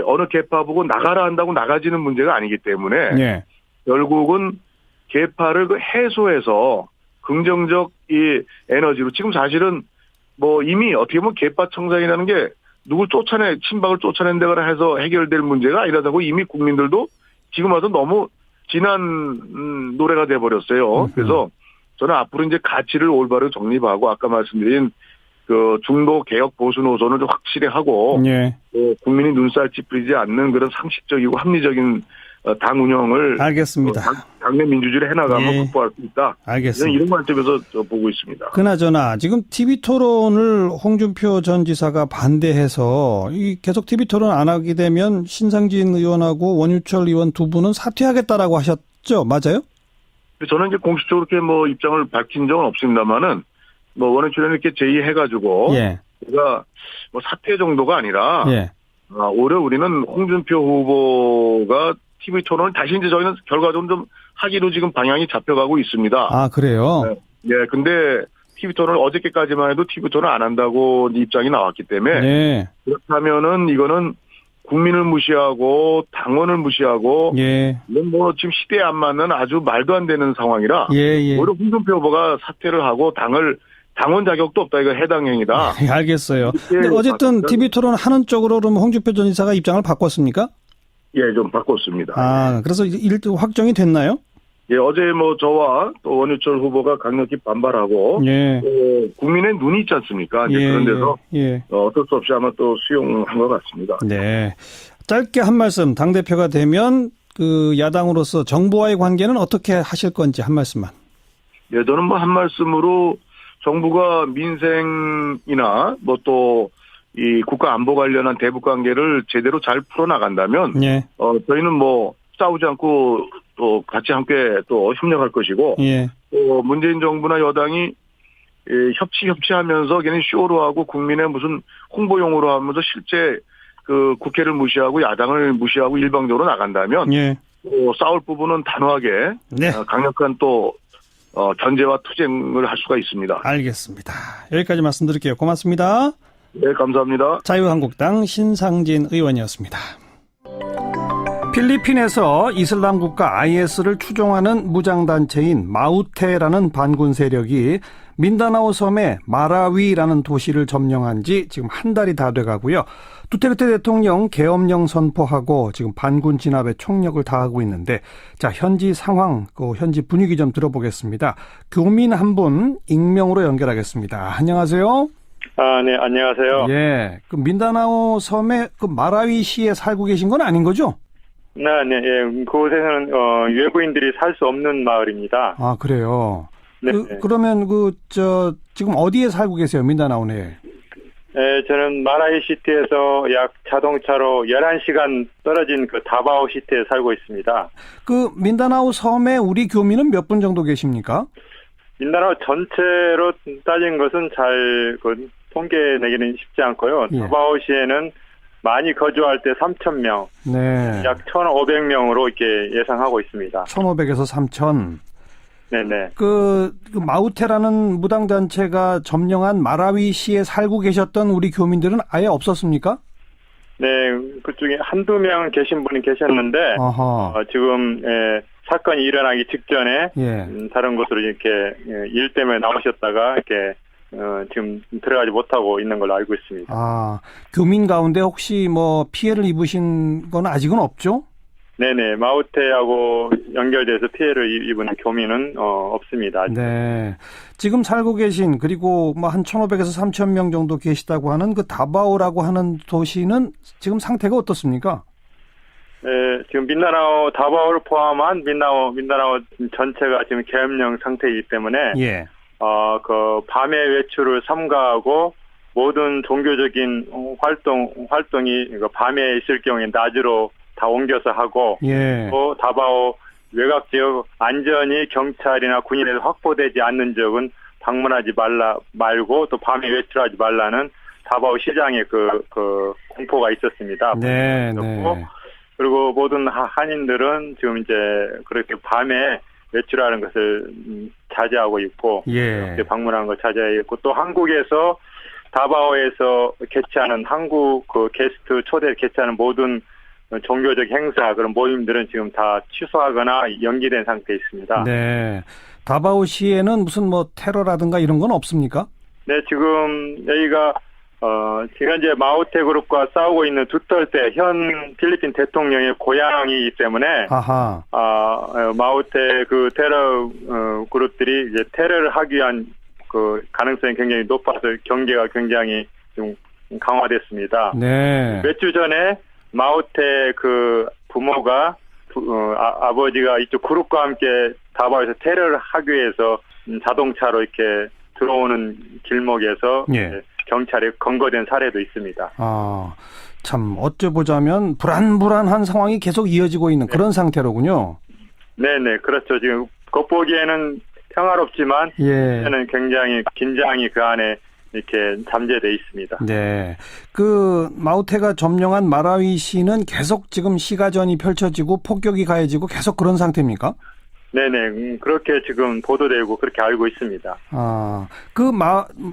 어느 계파 보고 나가라 한다고 나가지는 문제가 아니기 때문에 결국은 계파를 해소해서 긍정적 이 에너지로 지금 사실은 뭐 이미 어떻게 보면 계파 청산이라는 게 누굴 친박을 쫓아낸다거나 해서 해결될 문제가 아니라고 이미 국민들도 지금 와서 너무 지난 노래가 돼버렸어요. 그래서 저는 앞으로 이제 가치를 올바로 정립하고 아까 말씀드린 그 중도 개혁 보수 노선을 좀 확실히 하고 또 국민이 눈살 찌푸리지 않는 그런 상식적이고 합리적인 당 운영을 알겠습니다. 당내 민주주의를 해나가면 극복할 수 있다. 알겠습니다. 이런 관점에서 보고 있습니다. 그나저나 지금 TV토론을 홍준표 전 지사가 반대해서 계속 TV토론 안 하게 되면 신상진 의원하고 원유철 의원 두 분은 사퇴하겠다라고 하셨죠? 맞아요? 저는 이제 공식적으로 이렇게 뭐 입장을 밝힌 적은 없습니다만은 뭐 원유철 이렇게 제의해가지고 제가 뭐 사퇴 정도가 아니라 오히려 우리는 홍준표 후보가 TV 토론을 다시 이제 저희는 결과적으로 좀 하기로 지금 방향이 잡혀가고 있습니다. 아, 그래요? 근데 TV 토론을 어저께까지만 해도 TV 토론 안 한다고 입장이 나왔기 때문에 그렇다면은 이거는 국민을 무시하고 당원을 무시하고 예. 이건 뭐 지금 시대에 안 맞는 아주 말도 안 되는 상황이라 예. 오히려 홍준표 후보가 사퇴를 하고 당원 자격도 없다. 이거 해당 행위다. 예, 알겠어요. 근데 어쨌든 TV토론 하는 쪽으로 그럼 홍준표 전 지사가 입장을 바꿨습니까? 예, 좀 바꿨습니다. 아, 그래서 확정이 됐나요? 예, 어제 뭐 저와 또 원유철 후보가 강력히 반발하고 예. 또 국민의 눈이 있지 않습니까? 이제 예, 그런 데서 예. 어쩔 수 없이 아마 또 수용한 것 같습니다. 네. 짧게 한 말씀, 당대표가 되면 그 야당으로서 정부와의 관계는 어떻게 하실 건지 한 말씀만. 예, 저는 뭐 한 말씀으로 정부가 민생이나 뭐 또 이 국가 안보 관련한 대북 관계를 제대로 잘 풀어나간다면 예. 저희는 뭐 싸우지 않고 또 같이 함께 또 협력할 것이고 예. 또 문재인 정부나 여당이 협치하면서 걔네 쇼로 하고 국민의 무슨 홍보용으로 하면서 실제 그 국회를 무시하고 야당을 무시하고 일방적으로 나간다면 예. 또 싸울 부분은 단호하게 네. 강력한 또 견제와 투쟁을 할 수가 있습니다. 알겠습니다. 여기까지 말씀드릴게요. 고맙습니다. 네, 감사합니다. 자유한국당 신상진 의원이었습니다. 필리핀에서 이슬람 국가 IS를 추종하는 무장단체인 마우테라는 반군 세력이 민다나오 섬의 마라위라는 도시를 점령한 지 지금 한 달이 다 돼가고요. 두테르테 대통령 계엄령 선포하고 지금 반군 진압에 총력을 다하고 있는데, 자, 현지 상황, 현지 분위기 좀 들어보겠습니다. 교민 한 분 익명으로 연결하겠습니다. 안녕하세요. 네, 안녕하세요. 예, 그 민다나오 섬의 그 마라위시에 살고 계신 건 아닌 거죠? 네, 예, 그곳에서는 외부인들이 살 수 없는 마을입니다. 아, 그래요. 네. 그러면 지금 어디에 살고 계세요, 민다나오 내에? 네, 저는 마라위 시티에서 약 자동차로 11시간 떨어진 그 다바오 시티에 살고 있습니다. 그 민다나오 섬에 우리 교민은 몇 분 정도 계십니까? 민다나오 전체로 따진 것은 잘 통계내기는 쉽지 않고요. 예. 다바오시에는 많이 거주할 때 3,000명, 네. 약 1,500명으로 이렇게 예상하고 있습니다. 1,500에서 3,000. 네네. 그 마우테라는 무당단체가 점령한 마라위시에 살고 계셨던 우리 교민들은 아예 없었습니까? 네, 그중에 한두 명 계신 분이 계셨는데, 지금, 사건이 일어나기 직전에, 예. 다른 곳으로 이렇게, 일 때문에 나오셨다가, 이렇게, 지금 들어가지 못하고 있는 걸로 알고 있습니다. 아, 교민 가운데 혹시 뭐 피해를 입으신 건 아직은 없죠? 네네, 마우테하고 연결돼서 피해를 입은 교민은, 없습니다. 아직. 네. 지금 살고 계신, 그리고 뭐 한 1,500에서 3,000명 정도 계시다고 하는 그 다바오라고 하는 도시는 지금 상태가 어떻습니까? 네, 지금 민다나오 다바오를 포함한 민다나오 전체가 지금 계엄령 상태이기 때문에, 예. 그 밤의 외출을 삼가하고 모든 종교적인 활동이 밤에 있을 경우에 낮으로 다 옮겨서 하고, 예. 또 다바오 외곽 지역 안전이 경찰이나 군인에서 확보되지 않는 지역은 방문하지 말고 또 밤에 외출하지 말라는 다바오 시장의 그 공포가 있었습니다. 네. 그리고 모든 한인들은 지금 이제 그렇게 밤에 외출하는 것을 자제하고 있고, 예. 방문하는 걸 자제하고 있고, 또 한국에서 다바오에서 개최하는 한국 게스트 초대 개최하는 모든 종교적 행사 그런 모임들은 지금 다 취소하거나 연기된 상태에 있습니다. 네. 다바오시에는 무슨 뭐 테러라든가 이런 건 없습니까? 네, 지금 여기가 지금 현재 마우테 그룹과 싸우고 있는 두터테 현 필리핀 대통령의 고향이기 때문에 마우테 그 테러 그룹들이 이제 테러를 하기 위한 그 가능성이 굉장히 높아서 경계가 굉장히 좀 강화됐습니다. 네. 몇 주 전에 마우테 그 부모가 아버지가 이쪽 그룹과 함께 다바오에서 테러를 하기 위해서 자동차로 이렇게 들어오는 길목에서 예. 경찰에 검거된 사례도 있습니다. 아, 참 어쩌보자면 불안한 상황이 계속 이어지고 있는 그런 상태로군요. 네네, 그렇죠. 지금 겉보기에는 평화롭지만 저는 굉장히 긴장이 그 안에 이렇게 잠재돼 있습니다. 네, 그 마우테가 점령한 마라위시는 계속 지금 시가전이 펼쳐지고 폭격이 가해지고 계속 그런 상태입니까? 네네, 그렇게 지금 보도되고 그렇게 알고 있습니다. 그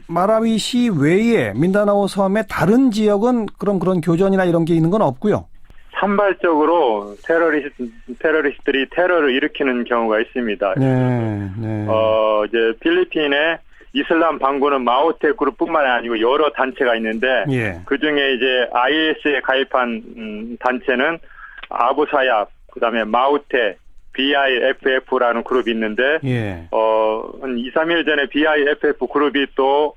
마라위시 외에 민다나오 섬의 다른 지역은 그런 교전이나 이런 게 있는 건 없고요. 산발적으로 테러리스트들이 테러를 일으키는 경우가 있습니다. 네. 이제 필리핀의 이슬람 반군은 마오테 그룹뿐만 아니고 여러 단체가 있는데 그 중에 이제 IS에 가입한 단체는 아부사야, 그다음에 마오테, BIFF라는 그룹이 있는데 한 2, 3일 전에 BIFF 그룹이 또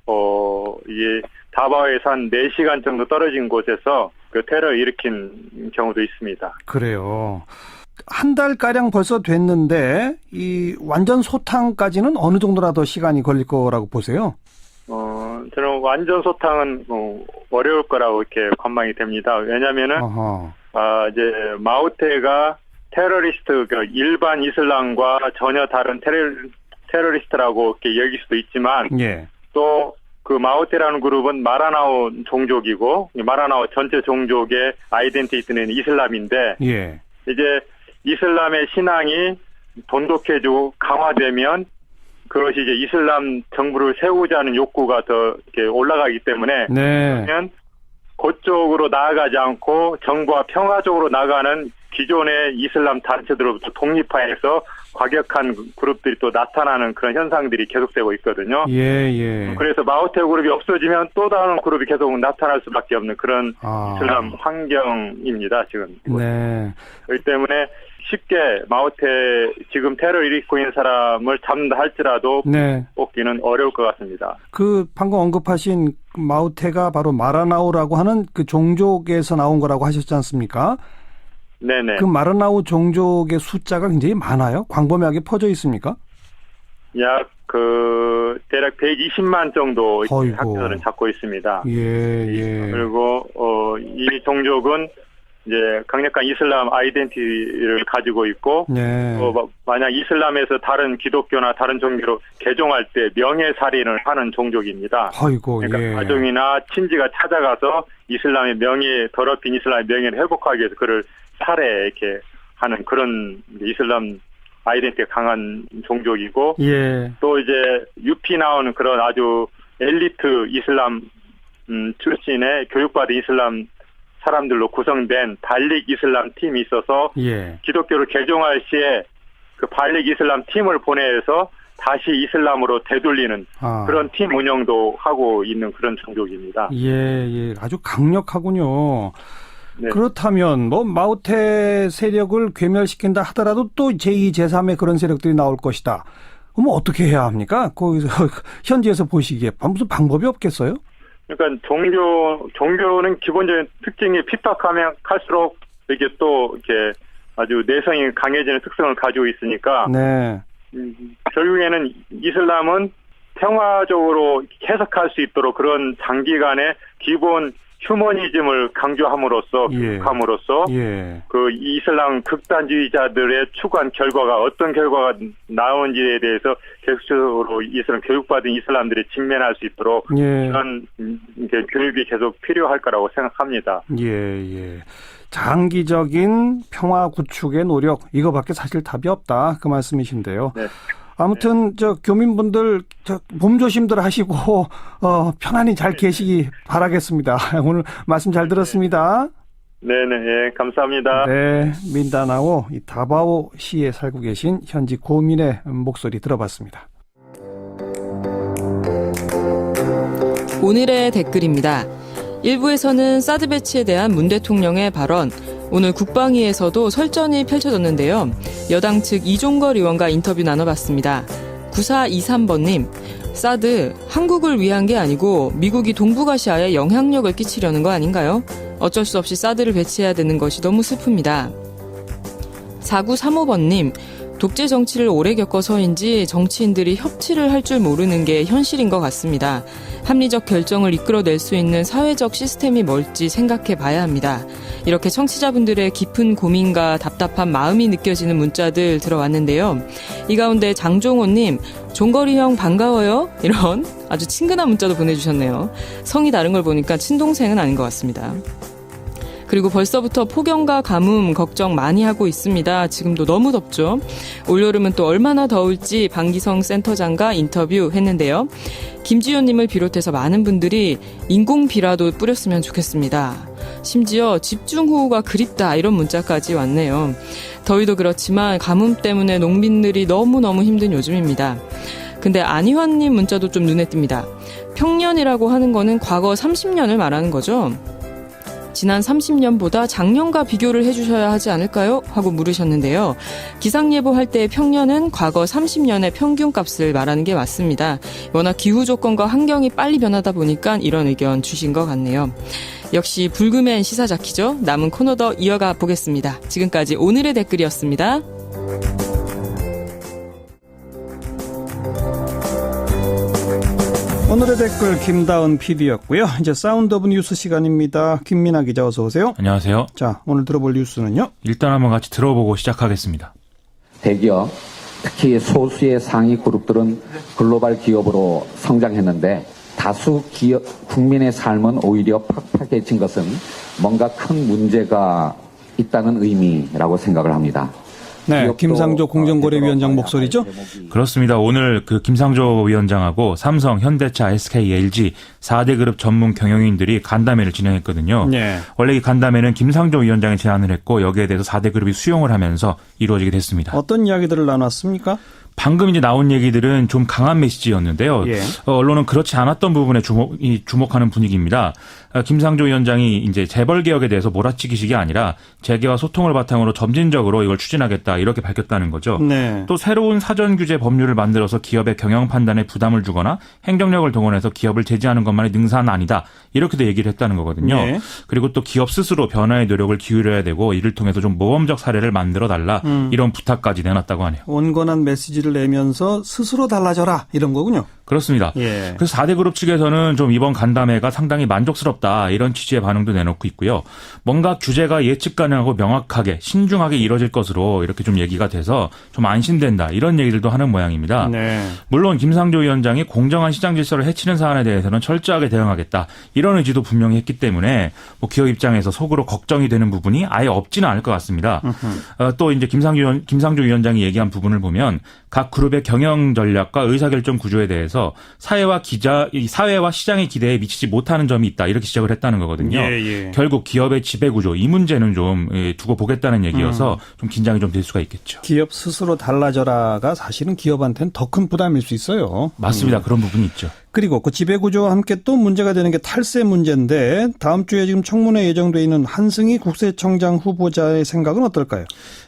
이게 다바오에서 한 4시간 정도 떨어진 곳에서 그 테러를 일으킨 경우도 있습니다. 그래요. 한 달가량 벌써 됐는데 이 완전 소탕까지는 어느 정도나 더 시간이 걸릴 거라고 보세요? 저는 완전 소탕은 어려울 거라고 이렇게 관망이 됩니다. 왜냐면은 이제 마오테가 테러리스트, 일반 이슬람과 전혀 다른 테러리스트라고 이렇게 여길 수도 있지만 또 그 마오테라는 그룹은 마라나오 종족이고 마라나오 전체 종족의 아이덴티티는 이슬람인데 이제 이슬람의 신앙이 돈독해지고 강화되면 그것이 이제 이슬람 정부를 세우자는 욕구가 더 이렇게 올라가기 때문에 그러면 그쪽으로 나아가지 않고 정부와 평화적으로 나가는 기존의 이슬람 단체들로부터 독립화해서 과격한 그룹들이 또 나타나는 그런 현상들이 계속되고 있거든요. 그래서 마오테 그룹이 없어지면 또 다른 그룹이 계속 나타날 수밖에 없는 그런 이슬람 환경입니다, 지금. 그렇기 때문에 쉽게 마오테 지금 테러를 일으키고 있는 사람을 잡는다 할지라도 뽑기는 어려울 것 같습니다. 그 방금 언급하신 마오테가 바로 마라나오라고 하는 그 종족에서 나온 거라고 하셨지 않습니까? 네네. 그 마라나오 종족의 숫자가 굉장히 많아요? 광범위하게 퍼져 있습니까? 약 대략 120만 정도 학교는 잡고 있습니다. 그리고 이 종족은 이제 강력한 이슬람 아이덴티티를 가지고 있고 만약 이슬람에서 다른 기독교나 다른 종교로 개종할 때 명예살인을 하는 종족입니다. 그러니까 가족이나 친지가 찾아가서 이슬람의 더럽힌 이슬람의 명예를 회복하기 위해서 그를 살해 이렇게 하는 그런 이슬람 아이덴티티가 강한 종족이고 또 이제 유피 나오는 그런 아주 엘리트 이슬람 출신의 교육받은 이슬람 사람들로 구성된 발릭 이슬람 팀이 있어서 기독교를 개종할 시에 그 발릭 이슬람 팀을 보내서 다시 이슬람으로 되돌리는 그런 팀 운영도 하고 있는 그런 종족입니다. 아주 강력하군요. 그렇다면 마오테 세력을 괴멸시킨다 하더라도 또 제2, 제3의 그런 세력들이 나올 것이다. 그럼 어떻게 해야 합니까? 거기서 현지에서 보시기에 무슨 방법이 없겠어요? 그러니까 종교는 기본적인 특징이 핍박하면 할수록 이게 또 이렇게 아주 내성이 강해지는 특성을 가지고 있으니까 결국에는 이슬람은 평화적으로 해석할 수 있도록 그런 장기간의 기본 휴머니즘을 강조함으로써 교육함으로써 그 이슬람 극단주의자들의 추구한 결과가 어떤 결과가 나온지에 대해서 계속적으로 이슬람 교육받은 이슬람들이 직면할 수 있도록 그런 교육이 계속 필요할 거라고 생각합니다. 장기적인 평화 구축의 노력 이거밖에 사실 답이 없다 그 말씀이신데요. 아무튼 교민분들 몸조심들 하시고 편안히 잘 계시기 바라겠습니다. 오늘 말씀 잘 들었습니다. 네네, 감사합니다. 민다나오 다바오 시에 살고 계신 현지 고민의 목소리 들어봤습니다. 오늘의 댓글입니다. 일부에서는 사드 배치에 대한 문 대통령의 발언, 오늘 국방위에서도 설전이 펼쳐졌는데요. 여당 측 이종걸 의원과 인터뷰 나눠봤습니다. 9423번님, 사드 한국을 위한 게 아니고 미국이 동북아시아에 영향력을 끼치려는 거 아닌가요? 어쩔 수 없이 사드를 배치해야 되는 것이 너무 슬픕니다. 4935번님, 독재 정치를 오래 겪어서인지 정치인들이 협치를 할 줄 모르는 게 현실인 것 같습니다. 합리적 결정을 이끌어낼 수 있는 사회적 시스템이 뭘지 생각해 봐야 합니다. 이렇게 청취자분들의 깊은 고민과 답답한 마음이 느껴지는 문자들 들어왔는데요. 이 가운데 장종호님, 종거리 형 반가워요? 이런 아주 친근한 문자도 보내주셨네요. 성이 다른 걸 보니까 친동생은 아닌 것 같습니다. 그리고 벌써부터 폭염과 가뭄 걱정 많이 하고 있습니다. 지금도 너무 덥죠. 올여름은 또 얼마나 더울지 방기성 센터장과 인터뷰했는데요. 김지효님을 비롯해서 많은 분들이 인공비라도 뿌렸으면 좋겠습니다. 심지어 집중호우가 그립다 이런 문자까지 왔네요. 더위도 그렇지만 가뭄 때문에 농민들이 너무너무 힘든 요즘입니다. 근데 안희환님 문자도 좀 눈에 띕니다. 평년이라고 하는 거는 과거 30년을 말하는 거죠. 지난 30년보다 작년과 비교를 해주셔야 하지 않을까요? 하고 물으셨는데요. 기상예보할 때의 평년은 과거 30년의 평균값을 말하는 게 맞습니다. 워낙 기후 조건과 환경이 빨리 변하다 보니까 이런 의견 주신 것 같네요. 역시 불금엔 시사자키죠. 남은 코너 더 이어가 보겠습니다. 지금까지 오늘의 댓글이었습니다. 오늘의 댓글 김다은 PD였고요. 이제 사운드 오브 뉴스 시간입니다. 김민아 기자 어서 오세요. 안녕하세요. 자, 오늘 들어볼 뉴스는요? 일단 한번 같이 들어보고 시작하겠습니다. 대기업, 특히 소수의 상위 그룹들은 글로벌 기업으로 성장했는데 다수 기업, 국민의 삶은 오히려 팍팍해진 것은 뭔가 큰 문제가 있다는 의미라고 생각을 합니다. 네, 김상조 공정거래위원장 목소리죠? 그렇습니다. 오늘 그 김상조 위원장하고 삼성, 현대차, SK, LG 4대 그룹 전문 경영인들이 간담회를 진행했거든요. 네. 원래 이 간담회는 김상조 위원장이 제안을 했고 여기에 대해서 4대 그룹이 수용을 하면서 이루어지게 됐습니다. 어떤 이야기들을 나눴습니까? 방금 이제 나온 얘기들은 좀 강한 메시지였는데요. 예. 언론은 그렇지 않았던 부분에 주목하는 분위기입니다. 김상조 위원장이 이제 재벌 개혁에 대해서 몰아치기식이 아니라 재계와 소통을 바탕으로 점진적으로 이걸 추진하겠다 이렇게 밝혔다는 거죠. 네. 또 새로운 사전 규제 법률을 만들어서 기업의 경영 판단에 부담을 주거나 행정력을 동원해서 기업을 제재하는 것만이 능사는 아니다. 이렇게도 얘기를 했다는 거거든요. 네. 그리고 또 기업 스스로 변화의 노력을 기울여야 되고 이를 통해서 좀 모범적 사례를 만들어 달라 이런 부탁까지 내놨다고 하네요. 온건한 메시지를 내면서 스스로 달라져라 이런 거군요. 그렇습니다. 예. 그래서 4대 그룹 측에서는 좀 이번 간담회가 상당히 만족스럽다 이런 취지의 반응도 내놓고 있고요. 뭔가 규제가 예측 가능하고 명확하게 신중하게 이뤄질 것으로 이렇게 좀 얘기가 돼서 좀 안심된다 이런 얘기들도 하는 모양입니다. 네. 물론 김상조 위원장이 공정한 시장 질서를 해치는 사안에 대해서는 철저하게 대응하겠다 이런 의지도 분명히 했기 때문에 뭐 기업 입장에서 속으로 걱정이 되는 부분이 아예 없지는 않을 것 같습니다. 또 이제 김상조 위원장이 얘기한 부분을 보면 각 그룹의 경영 전략과 의사결정 구조에 대해서 사회와 시장의 기대에 미치지 못하는 점이 있다 이렇게 지적을 했다는 거거든요. 예. 결국 기업의 지배구조 이 문제는 좀 두고 보겠다는 얘기여서 좀 긴장이 좀 될 수가 있겠죠. 기업 스스로 달라져라가 사실은 기업한테는 더 큰 부담일 수 있어요. 맞습니다. 그런 부분이 있죠. 그리고 그 지배구조와 함께 또 문제가 되는 게 탈세 문제인데 다음 주에 지금 청문회 예정돼 있는 한승희 국세청장 후보자의 생각은 어떨까요?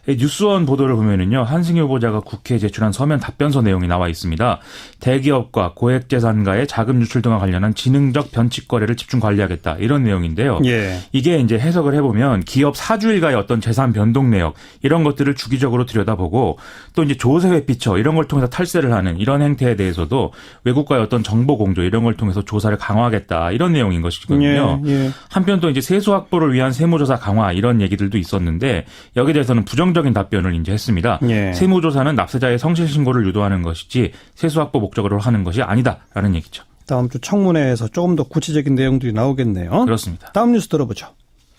뉴스원 보도를 보면은요, 한승희 후보자가 국회에 제출한 서면 답변서 내용이 나와 있습니다. 대기업과 고액재산가의 자금 유출 등과 관련한 지능적 변칙 거래를 집중 관리하겠다 이런 내용인데요. 예. 이게 이제 해석을 해보면 기업 사주일가의 어떤 재산 변동 내역 이런 것들을 주기적으로 들여다보고 또 이제 조세 회피처 이런 걸 통해서 탈세를 하는 이런 행태에 대해서도 외국과의 어떤 정보 공조 이런 걸 통해서 조사를 강화하겠다 이런 내용인 것이거든요. 예. 한편 또 이제 세수 확보를 위한 세무조사 강화 이런 얘기들도 있었는데 여기에 대해서는 부정적인 답변을 이제 했습니다. 예. 세무조사는 납세자의 성실신고를 유도하는 것이지 세수 확보 목적으로 하는 것이 아니다라는 얘기죠. 다음 주 청문회에서 조금 더 구체적인 내용들이 나오겠네요. 그렇습니다. 다음 뉴스 들어보죠.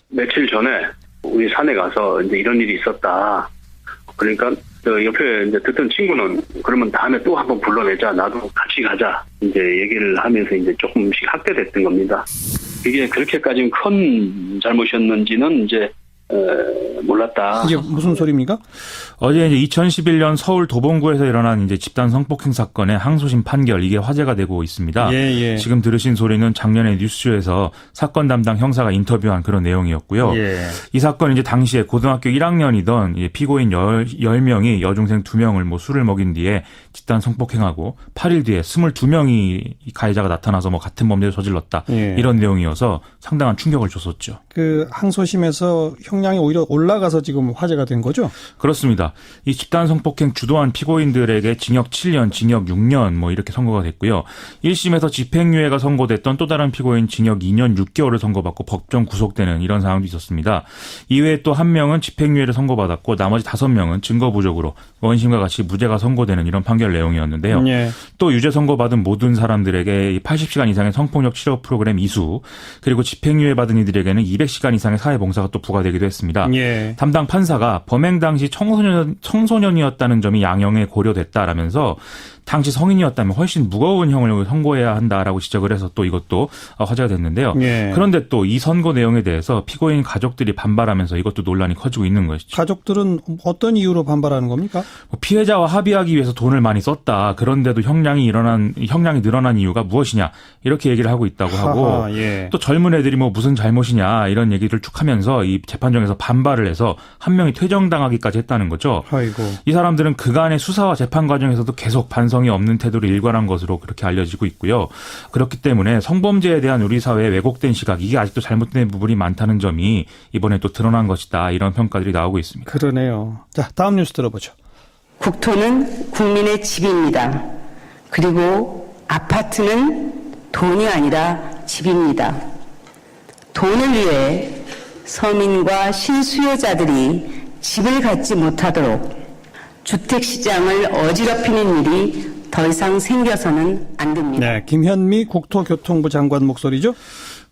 며칠 전에 우리 산에 가서 이제 이런 일이 있었다. 그러니까 옆에 이제 듣던 친구는 그러면 다음에 또 한번 불러내자. 나도 같이 가자. 이제 얘기를 하면서 이제 조금씩 확대됐던 겁니다. 이게 그렇게까지 큰 잘못이었는지는 이제 몰랐다. 이게 무슨 소리입니까? 어제 이제 2011년 서울 도봉구에서 일어난 이제 집단 성폭행 사건의 항소심 판결 이게 화제가 되고 있습니다. 예. 지금 들으신 소리는 작년에 뉴스쇼에서 사건 담당 형사가 인터뷰한 그런 내용이었고요. 예. 이 사건 이제 당시에 고등학교 1학년이던 피고인 10명이 여중생 2명을 뭐 술을 먹인 뒤에 집단 성폭행하고 8일 뒤에 22명이 가해자가 나타나서 뭐 같은 범죄를 저질렀다. 예. 이런 내용이어서 상당한 충격을 줬었죠. 그 항소심에서 형 형량이 오히려 올라가서 지금 화제가 된 거죠? 그렇습니다. 이 집단 성폭행 주도한 피고인들에게 징역 7년, 징역 6년 뭐 이렇게 선고가 됐고요. 1심에서 집행유예가 선고됐던 또 다른 피고인 징역 2년 6개월을 선고받고 법정 구속되는 이런 상황도 있었습니다. 이외에 또 한 명은 집행유예를 선고받았고 나머지 5명은 증거 부족으로 원심과 같이 무죄가 선고되는 이런 판결 내용이었는데요. 예. 또 유죄 선고받은 모든 사람들에게 80시간 이상의 성폭력 치료 프로그램 이수, 그리고 집행유예 받은 이들에게는 200시간 이상의 사회봉사가 또 부과되기도 했습니다. 예. 담당 판사가 범행 당시 청소년이었다는 점이 양형에 고려됐다라면서 당시 성인이었다면 훨씬 무거운 형을 선고해야 한다라고 지적을 해서 또 이것도 화제가 됐는데요. 예. 그런데 또 이 선고 내용에 대해서 피고인 가족들이 반발하면이 이것도 논란이 커지고 있는 것이죠. 가족들은 어떤 이유로 반발하는 겁니까? 피해자와 합의하기 위해서 돈을 많이 썼다. 그런데도 형량이 늘어난 이유가 무엇이냐 이렇게 얘기를 하고 있다고 하고 하하, 예. 또 젊은 애들이 뭐 무슨 잘못이냐 이런 얘기를 쭉 하면서 이 재판정에서 반발을 해서 한 명이 퇴정당하기까지 했다는 거죠. 아이고. 이 사람들은 그간의 수사와 재판 과정에서도 계속 반성이 없는 태도를 일관한 것으로 그렇게 알려지고 있고요. 그렇기 때문에 성범죄에 대한 우리 사회의 왜곡된 시각, 이게 아직도 잘못된 부분이 많다는 점이 이번에 또 드러난 것이다. 이런 평가들이 나오고 있습니다. 그러네요. 자, 다음 뉴스 들어보죠. 국토는 국민의 집입니다. 그리고 아파트는 돈이 아니라 집입니다. 돈을 위해 서민과 신수요자들이 집을 갖지 못하도록 주택시장을 어지럽히는 일이 더 이상 생겨서는 안 됩니다. 네, 김현미 국토교통부 장관 목소리죠?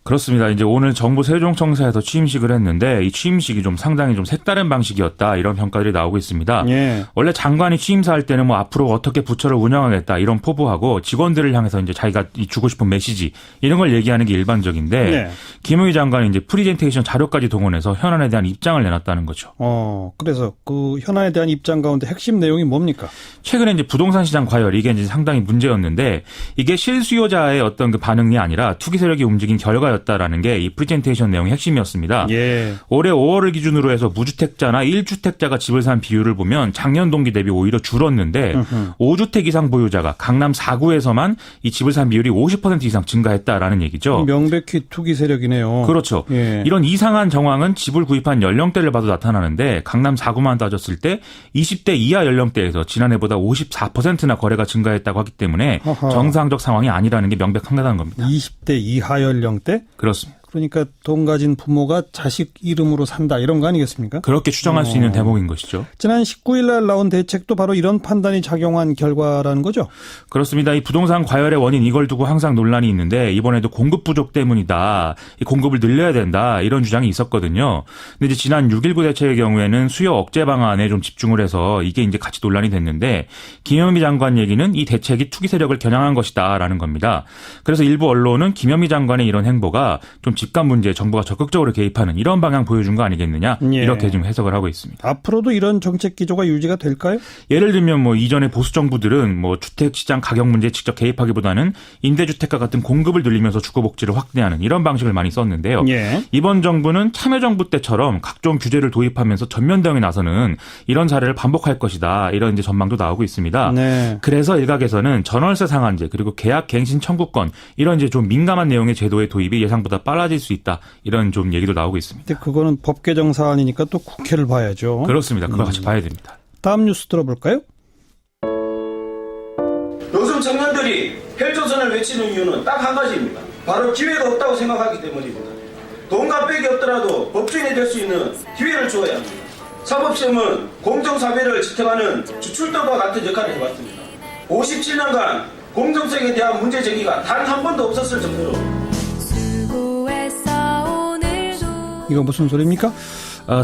그렇습니다. 이제 오늘 정부 세종청사에서 취임식을 했는데 이 취임식이 좀 상당히 좀 색다른 방식이었다 이런 평가들이 나오고 있습니다. 예. 원래 장관이 취임사할 때는 뭐 앞으로 어떻게 부처를 운영하겠다 이런 포부하고 직원들을 향해서 이제 자기가 주고 싶은 메시지 이런 걸 얘기하는 게 일반적인데 네. 김용희 장관이 이제 프리젠테이션 자료까지 동원해서 현안에 대한 입장을 내놨다는 거죠. 그래서 그 현안에 대한 입장 가운데 핵심 내용이 뭡니까? 최근에 이제 부동산 시장 과열 이게 이제 상당히 문제였는데 이게 실수요자의 어떤 그 반응이 아니라 투기 세력이 움직인 결과였다라는 게 이 프레젠테이션 내용의 핵심이었습니다. 예. 올해 5월을 기준으로 해서 무주택자나 1주택자가 집을 산 비율을 보면 작년 동기 대비 오히려 줄었는데 5주택 이상 보유자가 강남 4구에서만 이 집을 산 비율이 50% 이상 증가했다라는 얘기죠. 명백히 투기 세력이네요. 그렇죠. 예. 이런 이상한 정황은 집을 구입한 연령대를 봐도 나타나는데 강남 4구만 따졌을 때 20대 이하 연령대에서 지난해보다 54%나 거래가 증가했다고 하기 때문에 허허. 정상적 상황이 아니라는 게 명백하다는 겁니다. 20대 이하 연령대? 그렇습니다. 그러니까 돈 가진 부모가 자식 이름으로 산다 이런 거 아니겠습니까? 그렇게 추정할 수 있는 대목인 것이죠. 지난 19일 날 나온 대책도 바로 이런 판단이 작용한 결과라는 거죠? 그렇습니다. 이 부동산 과열의 원인 이걸 두고 항상 논란이 있는데 이번에도 공급 부족 때문이다. 이 공급을 늘려야 된다. 이런 주장이 있었거든요. 근데 이제 지난 6.19 대책의 경우에는 수요 억제 방안에 좀 집중을 해서 이게 이제 같이 논란이 됐는데 김현미 장관 얘기는 이 대책이 투기 세력을 겨냥한 것이다라는 겁니다. 그래서 일부 언론은 김현미 장관의 이런 행보가 좀 집값 문제에 정부가 적극적으로 개입하는 이런 방향 보여준 거 아니겠느냐 예. 이렇게 좀 해석을 하고 있습니다. 앞으로도 이런 정책 기조가 유지가 될까요? 예를 들면 뭐 이전에 보수 정부들은 뭐 주택 시장 가격 문제에 직접 개입하기보다는 임대주택과 같은 공급을 늘리면서 주거 복지를 확대하는 이런 방식을 많이 썼는데요. 예. 이번 정부는 참여정부 때처럼 각종 규제를 도입하면서 전면 대응에 나서는 이런 사례를 반복할 것이다. 이런 이제 전망도 나오고 있습니다. 네. 그래서 일각에서는 전월세 상한제 그리고 계약 갱신 청구권 이런 이제 좀 민감한 내용의 제도의 도입이 예상보다 빨라질 수 있다. 이런 좀 얘기도 나오고 있습니다. 근데 그거는 법 개정 사안이니까 또 국회를 봐야죠. 그렇습니다. 그거 같이 봐야 됩니다. 다음 뉴스 들어볼까요? 요즘 청년들이 헬조선을 외치는 이유는 딱 한 가지입니다. 바로 기회가 없다고 생각하기 때문입니다. 돈과 백이 없더라도 법주인이 될 수 있는 기회를 주어야 합니다. 사법시험은 공정사회를 지탱하는 주출도와 같은 역할을 해왔습니다. 57년간 공정성에 대한 문제 제기가 단 한 번도 없었을 정도로. 이거 무슨 소리입니까?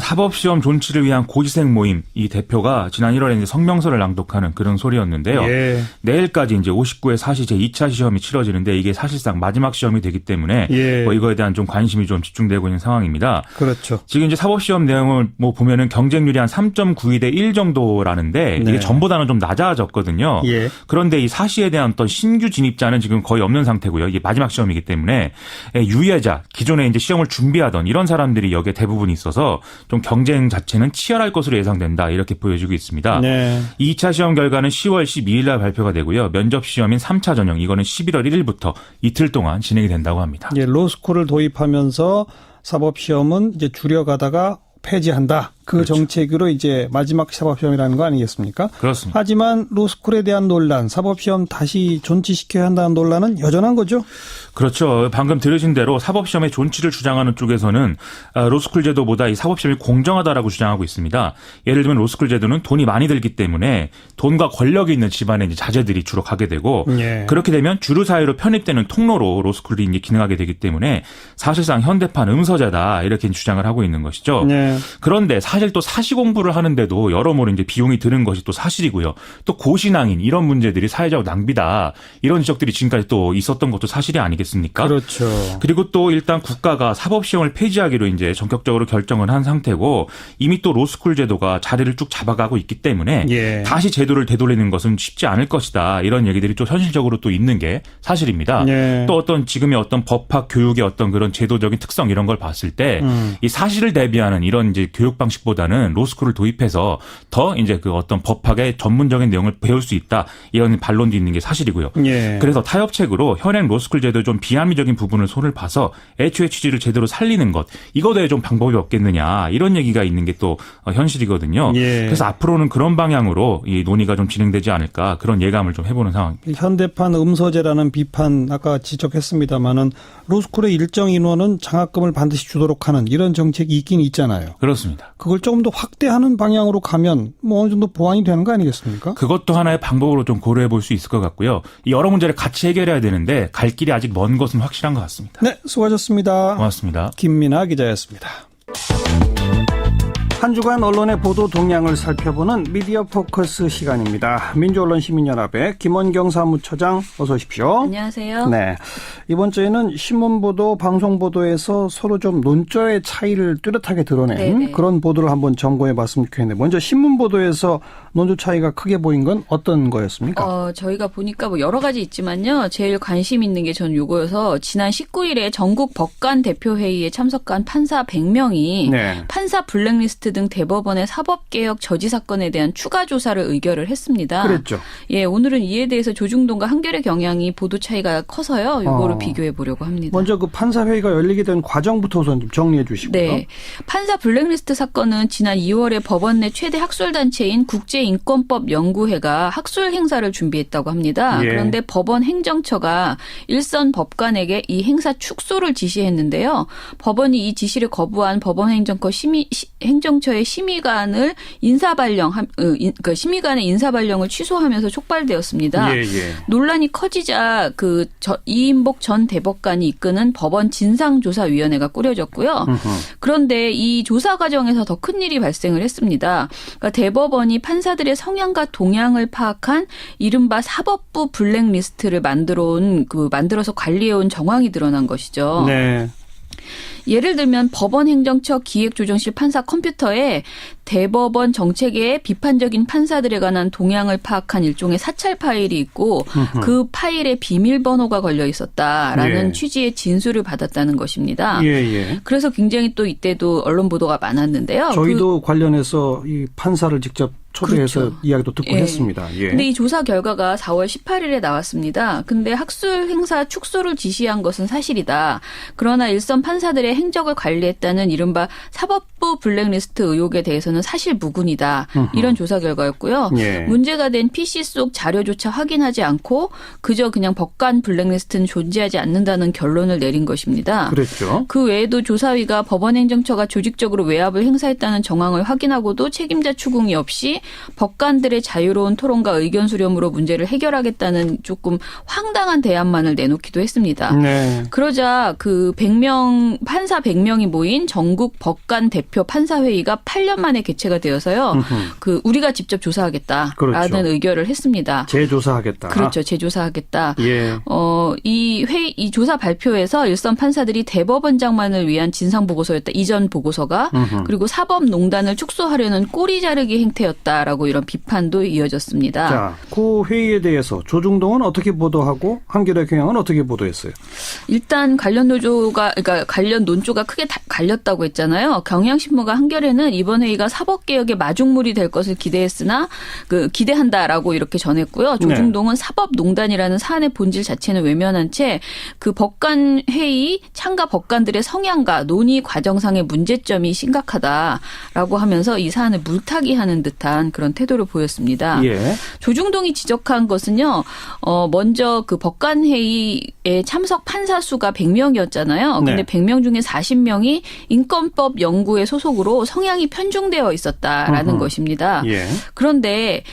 사법시험 존치를 위한 고시생 모임 이 대표가 지난 1월에 이제 성명서를 낭독하는 그런 소리였는데요. 예. 내일까지 이제 59회 사시 제2차 시험이 치러지는데 이게 사실상 마지막 시험이 되기 때문에 예. 뭐 이거에 대한 좀 관심이 좀 집중되고 있는 상황입니다. 그렇죠. 지금 이제 사법시험 내용을 뭐 보면은 경쟁률이 한 3.92대 1 정도라는데 네. 이게 전보다는 좀 낮아졌거든요. 예. 그런데 이 사시에 대한 어떤 신규 진입자는 지금 거의 없는 상태고요. 이게 마지막 시험이기 때문에 유예자, 기존에 이제 시험을 준비하던 이런 사람들이 여기에 대부분 있어서 좀 경쟁 자체는 치열할 것으로 예상된다. 이렇게 보여지고 있습니다. 네. 2차 시험 결과는 10월 12일 날 발표가 되고요. 면접 시험인 3차 전형 이거는 11월 1일부터 이틀 동안 진행이 된다고 합니다. 예, 로스쿨을 도입하면서 사법시험은 이제 줄여가다가 폐지한다. 그 그렇죠. 정책으로 이제 마지막 사법시험이라는 거 아니겠습니까? 그렇습니다. 하지만 로스쿨에 대한 논란, 사법시험 다시 존치시켜야 한다는 논란은 여전한 거죠? 그렇죠. 방금 들으신 대로 사법시험의 존치를 주장하는 쪽에서는 로스쿨 제도보다 이 사법시험이 공정하다라고 주장하고 있습니다. 예를 들면 로스쿨 제도는 돈이 많이 들기 때문에 돈과 권력이 있는 집안의 이제 자제들이 주로 가게 되고 예. 그렇게 되면 주류 사회로 편입되는 통로로 로스쿨이 이제 기능하게 되기 때문에 사실상 현대판 음서제다 이렇게 주장을 하고 있는 것이죠. 예. 그런데 사실 또 사시 공부를 하는데도 여러모로 이제 비용이 드는 것이 또 사실이고요. 또 고신앙인 이런 문제들이 사회적 낭비다 이런 지적들이 지금까지 또 있었던 것도 사실이 아니겠습니까? 그렇죠. 그리고 또 일단 국가가 사법시험을 폐지하기로 이제 전격적으로 결정을 한 상태고 이미 또 로스쿨 제도가 자리를 쭉 잡아가고 있기 때문에 예. 다시 제도를 되돌리는 것은 쉽지 않을 것이다 이런 얘기들이 또 현실적으로 또 있는 게 사실입니다. 예. 또 어떤 지금의 어떤 법학 교육의 어떤 그런 제도적인 특성 이런 걸 봤을 때 이 사실을 대비하는 이런 이제 교육 방식보다는 로스쿨을 도입해서 더 이제 그 어떤 법학의 전문적인 내용을 배울 수 있다 이런 반론도 있는 게 사실이고요. 예. 그래서 타협책으로 현행 로스쿨 제도의 좀 비합리적인 부분을 손을 봐서 애초에 취지를 제대로 살리는 것 이거에 좀 방법이 없겠느냐 이런 얘기가 있는 게 또 현실이거든요. 예. 그래서 앞으로는 그런 방향으로 이 논의가 좀 진행되지 않을까 그런 예감을 좀 해보는 상황입니다. 현대판 음서제라는 비판 아까 지적했습니다마는 로스쿨의 일정 인원은 장학금을 반드시 주도록 하는 이런 정책이 있긴 있잖아요. 그렇습니다. 그걸 조금 더 확대하는 방향으로 가면 뭐 어느 정도 보완이 되는 거 아니겠습니까? 그것도 하나의 방법으로 좀 고려해 볼 수 있을 것 같고요. 이 여러 문제를 같이 해결해야 되는데 갈 길이 아직 먼 것은 확실한 것 같습니다. 네, 수고하셨습니다. 고맙습니다. 김민아 기자였습니다. 한 주간 언론의 보도 동향을 살펴보는 미디어 포커스 시간입니다. 민주언론시민연합의 김원경 사무처장 어서 오십시오. 안녕하세요. 네, 이번 주에는 신문보도, 방송보도에서 서로 좀 논조의 차이를 뚜렷하게 드러낸 네네. 그런 보도를 한번 점검해봤으면 좋겠는데 먼저 신문보도에서 논조 차이가 크게 보인 건 어떤 거였습니까? 저희가 보니까 뭐 여러 가지 있지만요. 제일 관심 있는 게 저는 요거여서 지난 19일에 전국 법관 대표회의에 참석한 판사 100명이 네. 판사 블랙리스트 등 대법원의 사법개혁 저지 사건에 대한 추가 조사를 의결을 했습니다. 그랬죠. 예, 오늘은 이에 대해서 조중동과 한겨레 경향이 보도 차이가 커서요. 요거를 비교해 보려고 합니다. 먼저 그 판사회의가 열리게 된 과정부터 우선 좀 정리해 주시고요. 네. 판사 블랙리스트 사건은 지난 2월에 법원 내 최대 학술단체인 국제인권법연구회가 학술 행사를 준비했다고 합니다. 예. 그런데 법원 행정처가 일선 법관에게 이 행사 축소를 지시했는데요. 법원이 이 지시를 거부한 법원 행정처의 심의관을 심의관의 인사발령을 취소하면서 촉발되었습니다. 예, 예. 논란이 커지자 이인복 전 대법관이 이끄는 법원 진상조사위원회가 꾸려졌고요. 그런데 이 조사 과정에서 더 큰 일이 발생을 했습니다. 그러니까 대법원이 판사들의 성향과 동향을 파악한 이른바 사법부 블랙리스트를 만들어서 관리해온 정황이 드러난 것이죠. 네. 예를 들면 법원 행정처 기획조정실 판사 컴퓨터에 대법원 정책에 비판적인 판사들에 관한 동향을 파악한 일종의 사찰 파일이 있고 그 파일에 비밀번호가 걸려 있었다라는 예. 취지의 진술을 받았다는 것입니다. 예. 그래서 굉장히 또 이때도 언론 보도가 많았는데요. 저희도 관련해서 이 판사를 직접 초대해서 그렇죠. 이야기도 듣고 예. 했습니다. 예. 근데 이 조사 결과가 4월 18일에 나왔습니다. 근데 학술 행사 축소를 지시한 것은 사실이다. 그러나 일선 판사들의 행적을 관리했다는 이른바 사법부 블랙리스트 의혹에 대해서는 사실 무근이다. 이런 조사 결과였고요. 예. 문제가 된 PC 속 자료조차 확인하지 않고 그저 그냥 법관 블랙리스트는 존재하지 않는다는 결론을 내린 것입니다. 그랬죠. 그 외에도 조사위가 법원 행정처가 조직적으로 외압을 행사했다는 정황을 확인하고도 책임자 추궁이 없이 법관들의 자유로운 토론과 의견 수렴으로 문제를 해결하겠다는 조금 황당한 대안만을 내놓기도 했습니다. 네. 그러자 그 판사 100명이 모인 전국 법관 대표 판사회의가 8년 만에 개최가 되어서요. 우리가 직접 조사하겠다라는 그렇죠. 의결을 했습니다. 재조사하겠다. 그렇죠. 재조사하겠다. 예. 이 조사 발표에서 일선 판사들이 대법원장만을 위한 진상 보고서였다. 이전 보고서가 그리고 사법농단을 축소하려는 꼬리 자르기 행태였다. 있었다라고 이런 비판도 이어졌습니다. 자, 그 회의에 대해서 조중동은 어떻게 보도하고 한겨레 경향은 어떻게 보도했어요? 일단 관련 논조가 크게 갈렸다고 했잖아요. 경향신문과 한겨레는 이번 회의가 사법개혁의 마중물이 될 것을 기대했으나 기대한다라고 이렇게 전했고요. 조중동은 사법농단이라는 사안의 본질 자체는 외면한 채 그 법관 회의 참가 법관들의 성향과 논의 과정상의 문제점이 심각하다라고 하면서 이 사안을 물타기하는 듯한 그런 태도를 보였습니다. 예. 조중동이 지적한 것은요. 먼저 그 법관 회의에 참석 판사 수가 100명이었잖아요. 근데 100명 중에 40명이 인권법 연구회 소속으로 성향이 편중되어 있었다라는 것입니다. 예. 그런데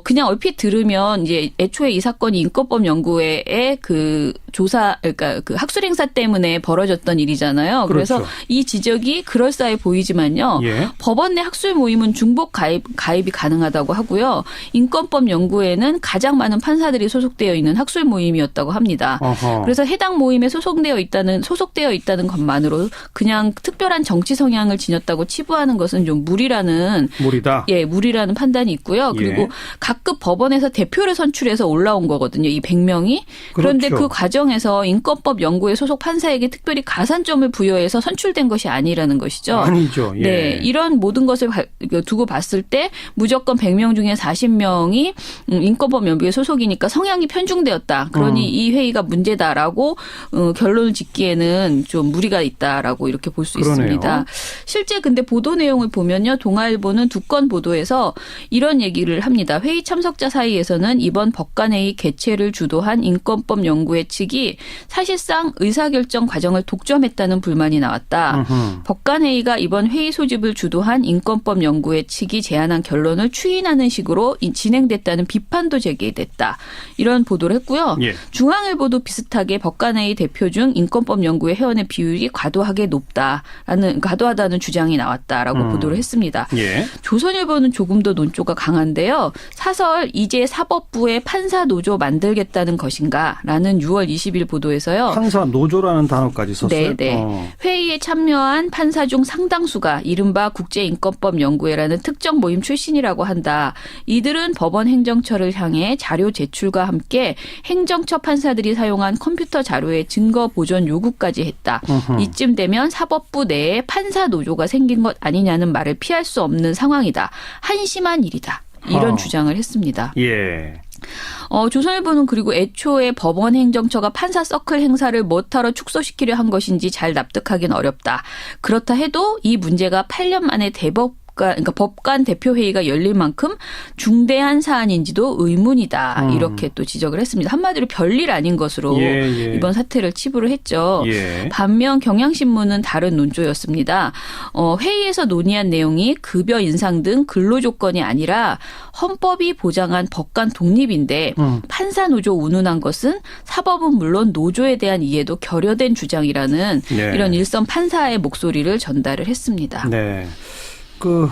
그냥 얼핏 들으면 이제 애초에 이 사건이 인권법 연구회의 그 조사, 그러니까 그 학술 행사 때문에 벌어졌던 일이잖아요. 그래서 그렇죠. 이 지적이 그럴싸해 보이지만요. 예. 법원 내 학술 모임은 중복 가입이 가능하다고 하고요. 인권법 연구회는 가장 많은 판사들이 소속되어 있는 학술 모임이었다고 합니다. 어허. 그래서 해당 모임에 소속되어 있다는 것만으로 그냥 특별한 정치 성향을 지녔다고 치부하는 것은 좀 무리다. 예, 무리라는 판단이 있고요. 그리고 예. 각급 법원에서 대표를 선출해서 올라온 거거든요. 이 100명이. 그런데 그렇죠. 그 과정에서 인권법 연구회 소속 판사에게 특별히 가산점을 부여해서 선출된 것이 아니라는 것이죠. 아니죠. 예. 네, 이런 모든 것을 두고 봤을 때 무조건 100명 중에 40명이 인권법 연구회 소속이니까 성향이 편중되었다. 그러니 이 회의가 문제다라고 결론을 짓기에는 좀 무리가 있다라고 이렇게 볼 수 있습니다. 실제 근데 보도 내용을 보면요. 동아일보는 두 건 보도에서 이런 얘기를 합니다. 회의 참석자 사이에서는 이번 법관회의 개최를 주도한 인권법 연구회 측이 사실상 의사결정 과정을 독점했다는 불만이 나왔다. 법관회의가 이번 회의 소집을 주도한 인권법 연구회 측이 제안한 결론을 추인하는 식으로 진행됐다는 비판도 제기됐다. 이런 보도를 했고요. 예. 중앙일보도 비슷하게 법관회의 대표 중 인권법 연구회 회원의 비율이 과도하다는 주장이 나왔다라고 보도를 했습니다. 예. 조선일보는 조금 더 논조가 강한데요. 사설 이제 사법부에 판사 노조 만들겠다는 것인가라는 6월 20일 보도에서요. 판사 노조라는 단어까지 썼어요? 네. 회의에 참여한 판사 중 상당수가 이른바 국제인권법 연구회라는 특정 모임 출신이라고 한다. 이들은 법원 행정처를 향해 자료 제출과 함께 행정처 판사들이 사용한 컴퓨터 자료의 증거 보존 요구까지 했다. 이쯤 되면 사법부 내에 판사 노조가 생긴 것 아니냐는 말을 피할 수 없는 상황이다. 한심한 일이다. 이런 주장을 했습니다. 예. 조선일보는 그리고 애초에 법원 행정처가 판사 서클 행사를 뭐하러 축소시키려 한 것인지 잘 납득하기는 어렵다. 그렇다 해도 이 문제가 8년 만에 그러니까 법관 대표회의가 열릴 만큼 중대한 사안인지도 의문이다. 이렇게 또 지적을 했습니다. 한마디로 별일 아닌 것으로 이번 사태를 치부를 했죠. 예. 반면 경향신문은 다른 논조였습니다. 회의에서 논의한 내용이 급여 인상 등 근로조건이 아니라 헌법이 보장한 법관 독립인데 판사 노조 운운한 것은 사법은 물론 노조에 대한 이해도 결여된 주장이라는 이런 일선 판사의 목소리를 전달을 했습니다. 네. 그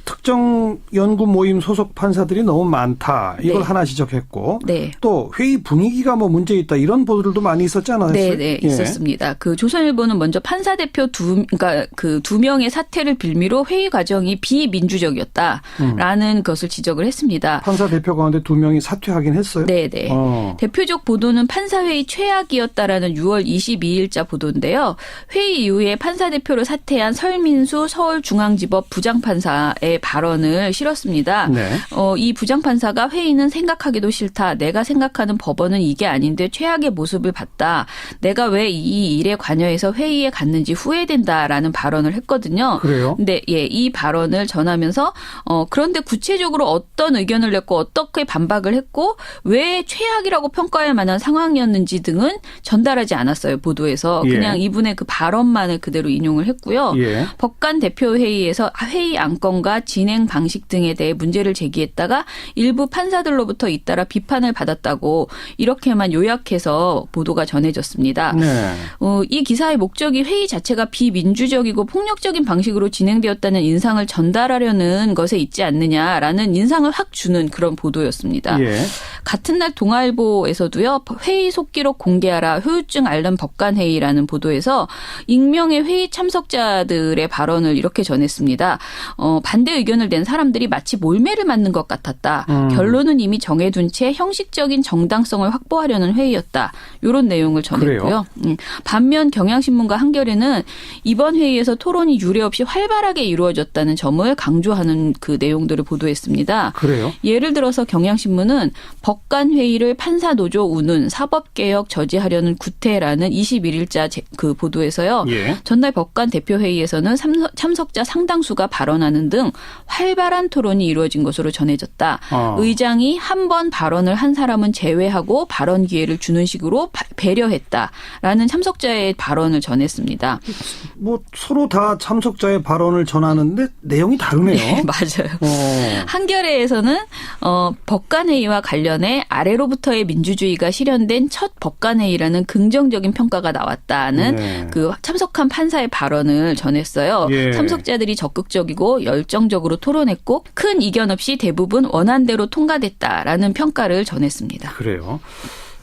특정 연구 모임 소속 판사들이 너무 많다. 이걸 하나 지적했고 또 회의 분위기가 뭐 문제 있다. 이런 보도들도 많이 있었지 않았어요? 네, 있었습니다. 그 조선일보는 먼저 판사 대표 그러니까 그 2명의 사퇴를 빌미로 회의 과정이 비민주적이었다라는 것을 지적을 했습니다. 판사 대표 가운데 2명이 사퇴하긴 했어요? 네. 대표적 보도는 판사회의 최악이었다라는 6월 22일자 보도인데요. 회의 이후에 판사 대표로 사퇴한 설민수 서울중앙지법 부장판사의 발언을 실었습니다. 이 부장판사가 회의는 생각하기도 싫다. 내가 생각하는 법원은 이게 아닌데 최악의 모습을 봤다. 내가 왜 이 일에 관여해서 회의에 갔는지 후회된다라는 발언을 했거든요. 그래요? 근데 이 발언을 전하면서 그런데 구체적으로 어떤 의견을 냈고 어떻게 반박을 했고 왜 최악이라고 평가할 만한 상황이었는지 등은 전달하지 않았어요. 보도에서. 그냥 이분의 그 발언만을 그대로 인용을 했고요. 법관 대표회의에서 회의 안건과 진행 방식 등에 대해 문제를 제기했다가 일부 판사들로부터 잇따라 비판을 받았다고 이렇게만 요약해서 보도가 전해졌습니다. 이 기사의 목적이 회의 자체가 비민주적이고 폭력적인 방식으로 진행되었다는 인상을 전달하려는 것에 있지 않느냐라는 인상을 확 주는 그런 보도였습니다. 같은 날 동아일보에서도요. 회의 속기록 공개하라 후유증 앓는 법관회의라는 보도에서 익명의 회의 참석자들의 발언을 이렇게 전했습니다. 반대 반대 의견을 낸 사람들이 마치 몰매를 맞는 것 같았다. 결론은 이미 정해둔 채 형식적인 정당성을 확보하려는 회의였다. 이런 내용을 전했고요. 반면 경향신문과 한겨레는 이번 회의에서 토론이 유례 없이 활발하게 이루어졌다는 점을 강조하는 그 내용들을 보도했습니다. 그래요? 예를 들어서 경향신문은 법관 회의를 판사노조 운운 사법개혁 저지하려는 구태라는 21일자 그 보도에서요. 예. 전날 법관 대표회의에서는 참석자 상당수가 발언하는 등 활발한 토론이 이루어진 것으로 전해졌다. 의장이 한 번 발언을 한 사람은 제외하고 발언 기회를 주는 식으로 배려했다라는 참석자의 발언을 전했습니다. 뭐 서로 다 참석자의 발언을 전하는데 내용이 다르네요. 네, 맞아요. 한겨레에서는 법관회의와 관련해 아래로부터의 민주주의가 실현된 첫 법관회의라는 긍정적인 평가가 나왔다는 그 참석한 판사의 발언을 전했어요. 예. 참석자들이 적극적이고 열정적으로 토론했고 큰 이견 없이 대부분 원안대로 통과됐다라는 평가를 전했습니다. 그래요.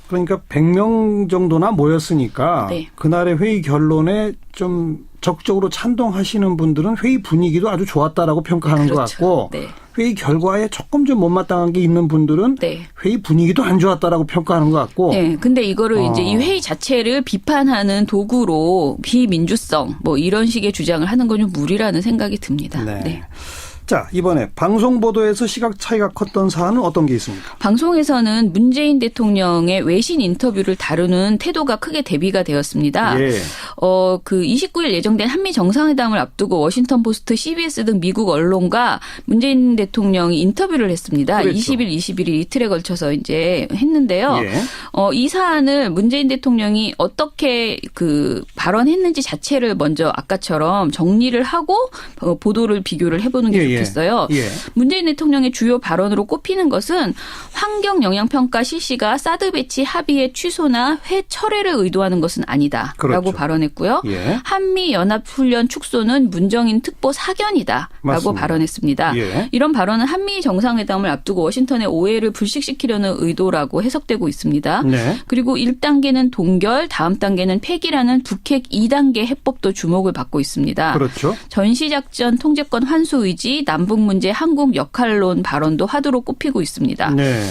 그러니까 100명 정도나 모였으니까 네. 그날의 회의 결론에 좀 적극적으로 찬동하시는 분들은 회의 분위기도 아주 좋았다라고 평가하는 그렇죠. 것 같고 네. 회의 결과에 조금 좀 못마땅한 게 있는 분들은 네. 회의 분위기도 안 좋았다라고 평가하는 것 같고. 네. 근데 이거를 이제 이 회의 자체를 비판하는 도구로 비민주성 뭐 이런 식의 주장을 하는 건 좀 무리라는 생각이 듭니다. 네. 네. 자, 이번에 방송 보도에서 시각 차이가 컸던 사안은 어떤 게 있습니까? 방송에서는 문재인 대통령의 외신 인터뷰를 다루는 태도가 크게 대비가 되었습니다. 예. 그 29일 예정된 한미 정상회담을 앞두고 워싱턴 포스트, CBS 등 미국 언론과 문재인 대통령이 인터뷰를 했습니다. 그렇죠. 20일, 21일 이틀에 걸쳐서 이제 했는데요. 예. 이 사안을 문재인 대통령이 어떻게 그 발언했는지 자체를 먼저 아까처럼 정리를 하고 보도를 비교를 해보는 게 좋겠어요. 예. 문재인 대통령의 주요 발언으로 꼽히는 것은 환경영향평가 실시가 사드 배치 합의의 취소나 회철회를 의도하는 것은 아니다라고 그렇죠. 발언했고요. 예. 한미연합훈련 축소는 문정인 특보 사견이다라고 맞습니다. 발언했습니다. 예. 이런 발언은 한미 정상회담을 앞두고 워싱턴의 오해를 불식시키려는 의도라고 해석되고 있습니다. 네. 그리고 1단계는 동결, 다음 단계는 폐기라는 북핵 2단계 해법도 주목을 받고 있습니다. 그렇죠. 전시작전 통제권 환수 의지, 남북 문제 한국 역할론 발언도 화두로 꼽히고 있습니다. 네.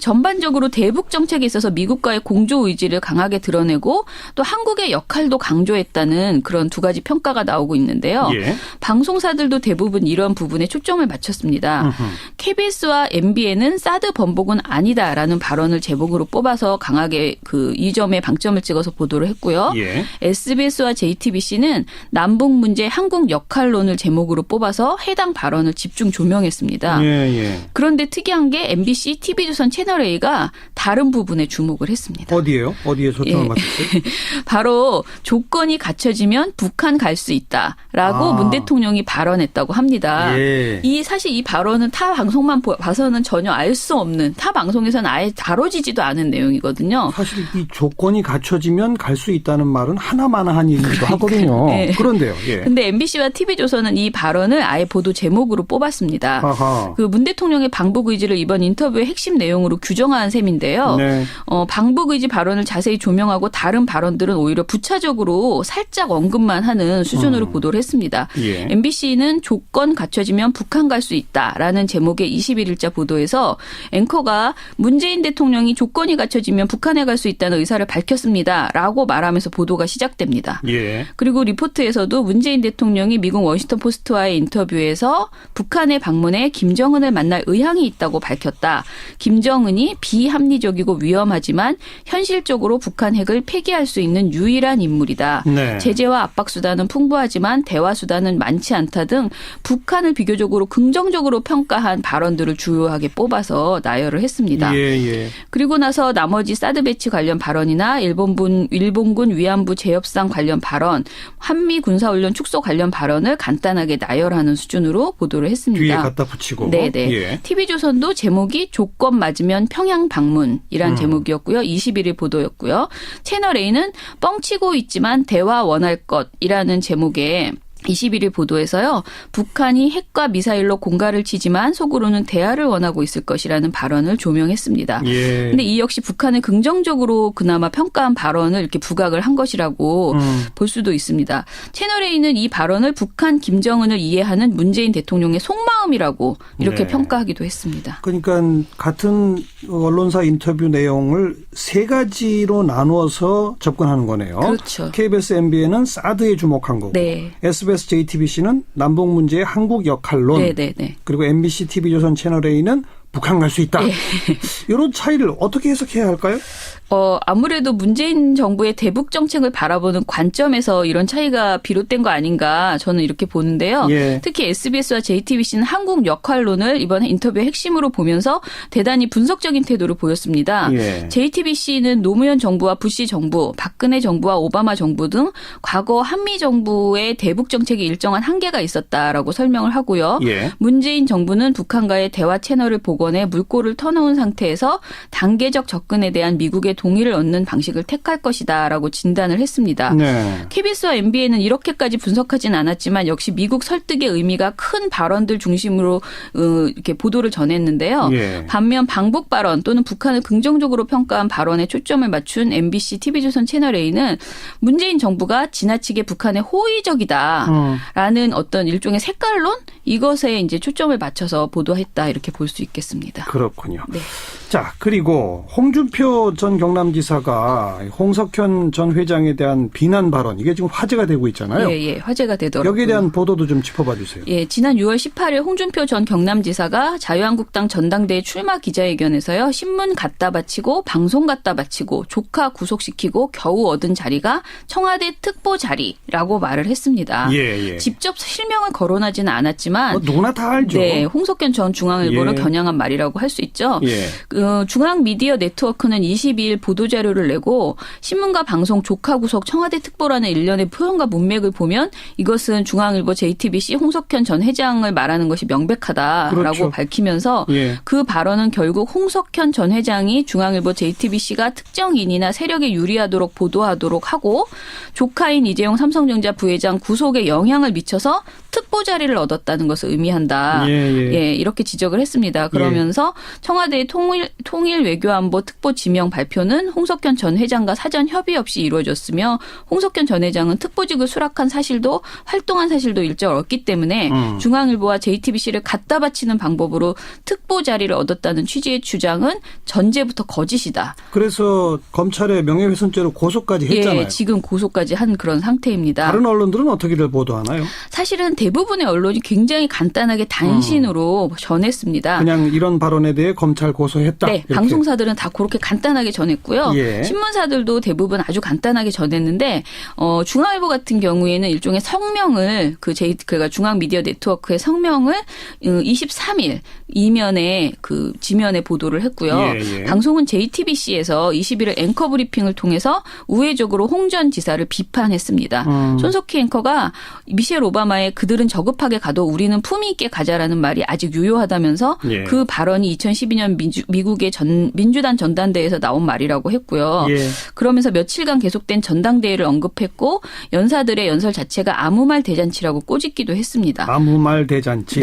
전반적으로 대북 정책에 있어서 미국과의 공조 의지를 강하게 드러내고 또 한국의 역할도 강조했다는 그런 두 가지 평가가 나오고 있는데요. 예. 방송사들도 대부분 이런 부분에 초점을 맞췄습니다. KBS와 MBN은 사드 번복은 아니다라는 발언을 제목으로 뽑아서 강하게 그 이 점에 방점을 찍어서 보도를 했고요. 예. SBS와 JTBC는 남북 문제 한국 역할론을 제목으로 뽑아서 해당 발언을 집중 조명했습니다. 예. 그런데 특이한 게 MBC, TV조선 채널A가 다른 부분에 주목을 했습니다. 어디예요? 어디에 초점을 맞췄어요? 바로 조건이 갖춰지면 북한 갈 수 있다라고 문 대통령이 발언했다고 합니다. 예. 사실 이 발언은 타 방송만 봐서는 전혀 알 수 없는, 타 방송에서는 아예 다뤄지지도 않은 내용이거든요. 사실 이 조건이 갖춰지면 갈 수 있다는 말은 하나마나한 얘기기도 하거든요. 네. 그런데요. 예. 근데 MBC와 TV조선은 이 발언을 아예 보도 제목으로 뽑았습니다. 그 문 대통령의 방북 의지를 이번 인터뷰의 핵심 내용으로 규정한 셈인데요. 네. 방북 의지 발언을 자세히 조명하고 다른 발언들은 오히려 부차적으로 살짝 언급만 하는 수준으로 보도를 했습니다. 예. MBC는 조건 갖춰지면 북한 갈 수 있다라는 제목의 21일자 보도에서 앵커가 문재인 대통령이 조건이 갖춰지면 북한에 갈 수 있다는 의사를 밝혔습니다라고 말하면서 보도가 시작됩니다. 예. 그리고 리포트에서도 문재인 대통령이 미국 워싱턴 포스트와의 인터뷰에서 북한에 방문해 김정은을 만날 의향이 있다고 밝혔다. 김정은이 비합리적이고 위험하지만 현실적으로 북한 핵을 폐기할 수 있는 유일한 인물이다. 네. 제재와 압박 수단은 풍부하지만 대화 수단은 많지 않다 등 북한을 비교적으로 긍정적으로 평가한 발언들을 주요하게 뽑아서 나열을 했습니다. 예. 그리고 나서 나머지 사드 배치 관련 발언이나 일본군 위안부 재협상 관련 발언, 한미 군사훈련 축소 관련 발언을 간단하게 나열하는 수준으로 보도를 했습니다. 뒤에 갖다 붙이고. 네네. 예. TV조선도 제목이 조건 맞으면 평양 방문이란 제목이었고요. 21일 보도였고요. 채널A는 뻥치고 있지만 대화 원할 것이라는 제목의 21일 보도에서요. 북한이 핵과 미사일로 공갈을 치지만 속으로는 대화를 원하고 있을 것이라는 발언을 조명했습니다. 그런데 이 역시 북한을 긍정적으로 그나마 평가한 발언을 이렇게 부각을 한 것이라고 볼 수도 있습니다. 채널A는 이 발언을 북한 김정은을 이해하는 문재인 대통령의 속마음이라고 이렇게 평가하기도 했습니다. 그러니까 같은 언론사 인터뷰 내용을 세 가지로 나누어서 접근하는 거네요. 그렇죠. KBS, MBN은 사드에 주목한 거고 SBS, JTBC는 남북 문제의 한국 역할론 그리고 MBC, TV조선, 채널A는 북한 갈 수 있다. 이런 차이를 어떻게 해석해야 할까요? 아무래도 문재인 정부의 대북 정책을 바라보는 관점에서 이런 차이가 비롯된 거 아닌가 저는 이렇게 보는데요. 특히 SBS와 JTBC는 한국 역할론을 이번 인터뷰의 핵심으로 보면서 대단히 분석적인 태도를 보였습니다. JTBC는 노무현 정부와 부시 정부, 박근혜 정부와 오바마 정부 등 과거 한미 정부의 대북 정책에 일정한 한계가 있었다라고 설명을 하고요. 문재인 정부는 북한과의 대화 채널을 복원해 물꼬를 터놓은 상태에서 단계적 접근에 대한 미국의 동의를 얻는 방식을 택할 것이다라고 진단을 했습니다. KBS와 MBN은 이렇게까지 분석하진 않았지만 역시 미국 설득의 의미가 큰 발언들 중심으로 이렇게 보도를 전했는데요. 반면 방북 발언 또는 북한을 긍정적으로 평가한 발언에 초점을 맞춘 MBC, TV조선, 채널A는 문재인 정부가 지나치게 북한에 호의적이다라는 어떤 일종의 색깔론 이것에 이제 초점을 맞춰서 보도했다 이렇게 볼 수 있겠습니다. 그렇군요. 자, 그리고 홍준표 전 경남지사가 홍석현 전 회장에 대한 비난 발언 이게 지금 화제가 되고 있잖아요. 화제가 되더라고요. 여기에 대한 보도도 좀 짚어봐 주세요. 지난 6월 18일 홍준표 전 경남지사가 자유한국당 전당대회 출마 기자회견에서요. 신문 갖다 바치고 방송 갖다 바치고 조카 구속시키고 겨우 얻은 자리가 청와대 특보 자리라고 말을 했습니다. 직접 실명을 거론하지는 않았지만 누구나 다 알죠. 홍석현 전 중앙일보를 겨냥한 말이라고 할 수 있죠. 중앙미디어 네트워크는 22일 보도자료를 내고 신문과 방송 조카 구속 청와대 특보라는 일련의 표현과 문맥을 보면 이것은 중앙일보, JTBC, 홍석현 전 회장을 말하는 것이 명백하다라고 밝히면서 그 발언은 결국 홍석현 전 회장이 중앙일보, JTBC가 특정인이나 세력에 유리하도록 보도하도록 하고 조카인 이재용 삼성전자 부회장 구속에 영향을 미쳐서 특보 자리를 얻었다는 것을 의미한다. 이렇게 지적을 했습니다. 그러면서 청와대의 통일 외교안보 특보 지명 발표는 홍석현 전 회장과 사전 협의 없이 이루어졌으며 홍석현 전 회장은 특보직을 수락한 사실도 활동한 사실도 일절 없기 때문에 중앙일보와 JTBC를 갖다 바치는 방법으로 특보 자리를 얻었다는 취지의 주장은 전제부터 거짓이다. 그래서 검찰에 명예훼손죄로 고소까지 했잖아요. 지금 고소까지 한 그런 상태입니다. 다른 언론들은 어떻게들 보도하나요? 사실은 대부분의 언론이 굉장히 간단하게 단신으로 전했습니다. 그냥 이런 발언에 대해 검찰 고소했다. 이렇게. 방송사들은 다 그렇게 간단하게 전했고요. 신문사들도 대부분 아주 간단하게 전했는데 중앙일보 같은 경우에는 일종의 성명을 그러니까 중앙미디어 네트워크의 성명을 23일 이면에 그 지면에 보도를 했고요. 방송은 JTBC에서 21일 앵커 브리핑을 통해서 우회적으로 홍 전 지사를 비판했습니다. 손석희 앵커가 미셸 오바마의 그들은 저급하게 가도 우리는 품위 있게 가자라는 말이 아직 유효하다면서 그 발언이 2012년 미국의 민주당 전당대회에서 나온 말이라고 했고요. 그러면서 며칠간 계속된 전당대회를 언급했고 연사들의 연설 자체가 아무 말 대잔치라고 꼬집기도 했습니다. 아무 말 대잔치.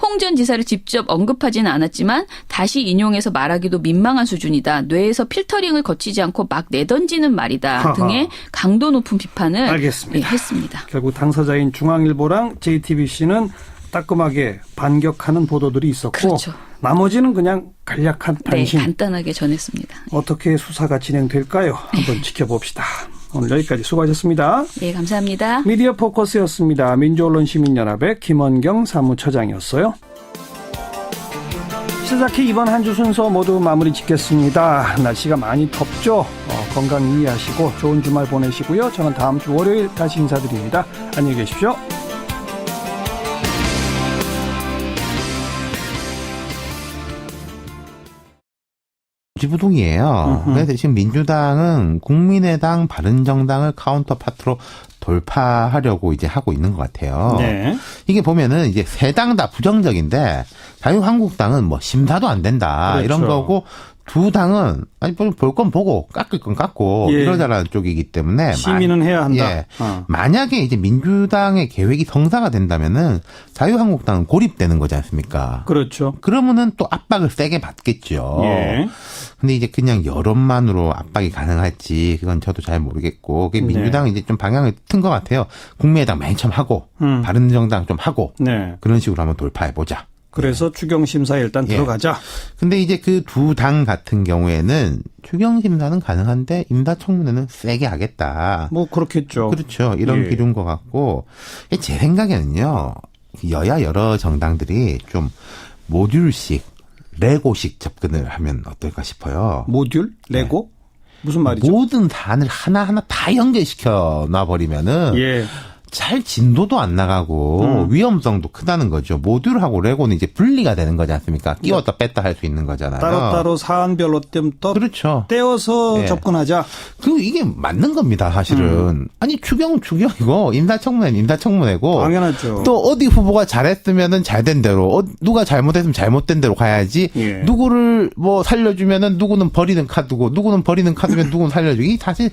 홍 전 지사를 직접 언급하지는 않았지만 다시 인용해서 말하기도 민망한 수준이다. 뇌에서 필터링을 거치지 않고 막 내던지는 말이다 등의 강도 높은 비판을 했습니다. 결국 당사자인 중앙일보랑 JTBC는 따끔하게 반격하는 보도들이 있었고 나머지는 그냥 간략한 단신. 간단하게 전했습니다. 어떻게 수사가 진행될까요? 한번 지켜봅시다. 오늘 여기까지 수고하셨습니다. 감사합니다. 미디어 포커스였습니다. 민주언론시민연합의 김원경 사무처장이었어요. 시사자키 이번 한 주 순서 모두 마무리 짓겠습니다. 날씨가 많이 덥죠? 건강 유의하시고 좋은 주말 보내시고요. 저는 다음 주 월요일 다시 인사드립니다. 안녕히 계십시오. 지부동이에요. 그래서 지금 민주당은 국민의당, 바른정당을 카운터파트로 돌파하려고 이제 하고 있는 것 같아요. 이게 보면은 이제 세 당 다 부정적인데 자유한국당은 뭐 심사도 안 된다 이런 거고 두 당은 아니 볼 건 보고 깎을 건 깎고 예. 이러자라는 쪽이기 때문에 시민은 해야 한다. 예. 만약에 이제 민주당의 계획이 성사가 된다면은 자유한국당은 고립되는 거지 않습니까? 그렇죠. 그러면은 또 압박을 세게 받겠죠. 예. 근데 이제 그냥 여론만으로 압박이 가능할지 그건 저도 잘 모르겠고 그게 민주당은 이제 좀 방향을 튼 것 같아요. 국민의당 맨 처음 하고 바른정당 좀 하고 그런 식으로 한번 돌파해 보자. 그래서 추경심사에 일단 들어가자. 근데 이제 그 두 당 같은 경우에는 추경심사는 가능한데 인사청문회는 세게 하겠다. 뭐 그렇겠죠. 그렇죠. 이런 기류인 것 같고 제 생각에는요. 여야 여러 정당들이 좀 모듈식, 레고식 접근을 하면 어떨까 싶어요. 모듈? 레고? 무슨 말이죠? 모든 사안을 하나하나 다 연결시켜 놔버리면은 잘 진도도 안 나가고 위험성도 크다는 거죠. 모듈하고 레고는 이제 분리가 되는 거지 않습니까? 끼웠다 뺐다 할 수 있는 거잖아요. 따로따로 사안별로 또 그렇죠. 떼어서 접근하자. 이게 맞는 겁니다, 사실은. 아니, 추경은 추경이고 인사청문회는 인사청문회고. 당연하죠. 또 어디 후보가 잘했으면은 잘된 대로, 누가 잘못했으면 잘못된 대로 가야지. 누구를 뭐 살려주면은 누구는 버리는 카드고, 누구는 버리는 카드면 누구는 살려주고. 이게 사실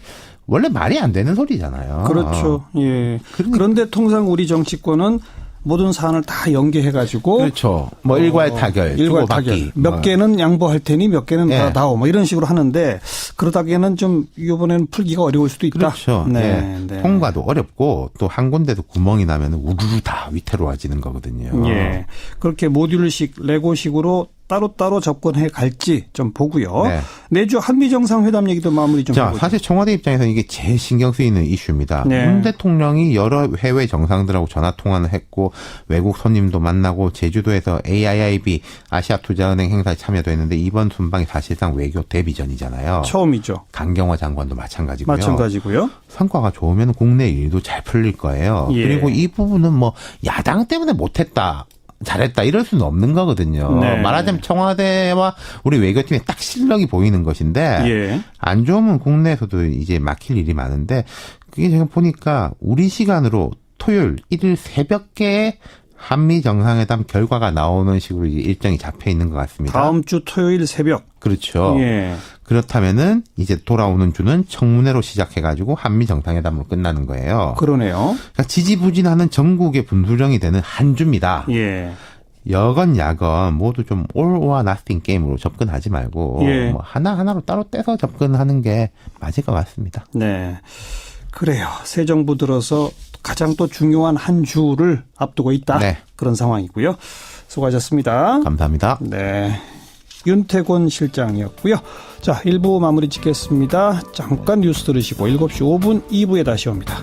원래 말이 안 되는 소리잖아요. 그렇죠. 예. 그런데 통상 우리 정치권은 모든 사안을 다 연계해가지고. 그렇죠. 뭐 일괄 타결, 주고받기. 몇 개는 양보할 테니 몇 개는 다 나오. 뭐 이런 식으로 하는데 그러다기에는 좀 이번에는 풀기가 어려울 수도 있다. 그렇죠. 네. 통과도 어렵고 또 한 군데도 구멍이 나면 우르르 다 위태로워지는 거거든요. 예. 그렇게 모듈식, 레고식으로 따로따로 접근해 갈지 좀 보고요. 내주 한미정상회담 얘기도 마무리 좀 해보죠. 사실 청와대 입장에서는 이게 제일 신경 쓰이는 이슈입니다. 문 대통령이 여러 해외 정상들하고 전화통화를 했고 외국 손님도 만나고 제주도에서 AIIB 아시아투자은행 행사에 참여도 했는데 이번 순방이 사실상 외교 데뷔전이잖아요. 처음이죠. 강경화 장관도 마찬가지고요. 성과가 좋으면 국내 일도 잘 풀릴 거예요. 그리고 이 부분은 뭐 야당 때문에 못했다. 잘했다 이럴 수는 없는 거거든요. 말하자면 청와대와 우리 외교팀에 딱 실력이 보이는 것인데 안 좋으면 국내에서도 이제 막힐 일이 많은데 그게 제가 보니까 우리 시간으로 토요일 1일 새벽에 한미 정상회담 결과가 나오는 식으로 이제 일정이 잡혀 있는 것 같습니다. 다음 주 토요일 새벽. 그렇죠. 그렇다면은 이제 돌아오는 주는 청문회로 시작해가지고 한미 정상회담으로 끝나는 거예요. 그러네요. 그러니까 지지부진하는 전국의 분수령이 되는 한 주입니다. 여건 야건 모두 좀 all or nothing 게임으로 접근하지 말고 뭐 하나하나로 따로 떼서 접근하는 게 맞을 것 같습니다. 네. 그래요. 새 정부 들어서 가장 또 중요한 한 주를 앞두고 있다. 그런 상황이고요. 수고하셨습니다. 감사합니다. 네. 윤태곤 실장이었고요. 자, 1부 마무리 짓겠습니다. 잠깐 뉴스 들으시고 7시 5분 2부에 다시 옵니다.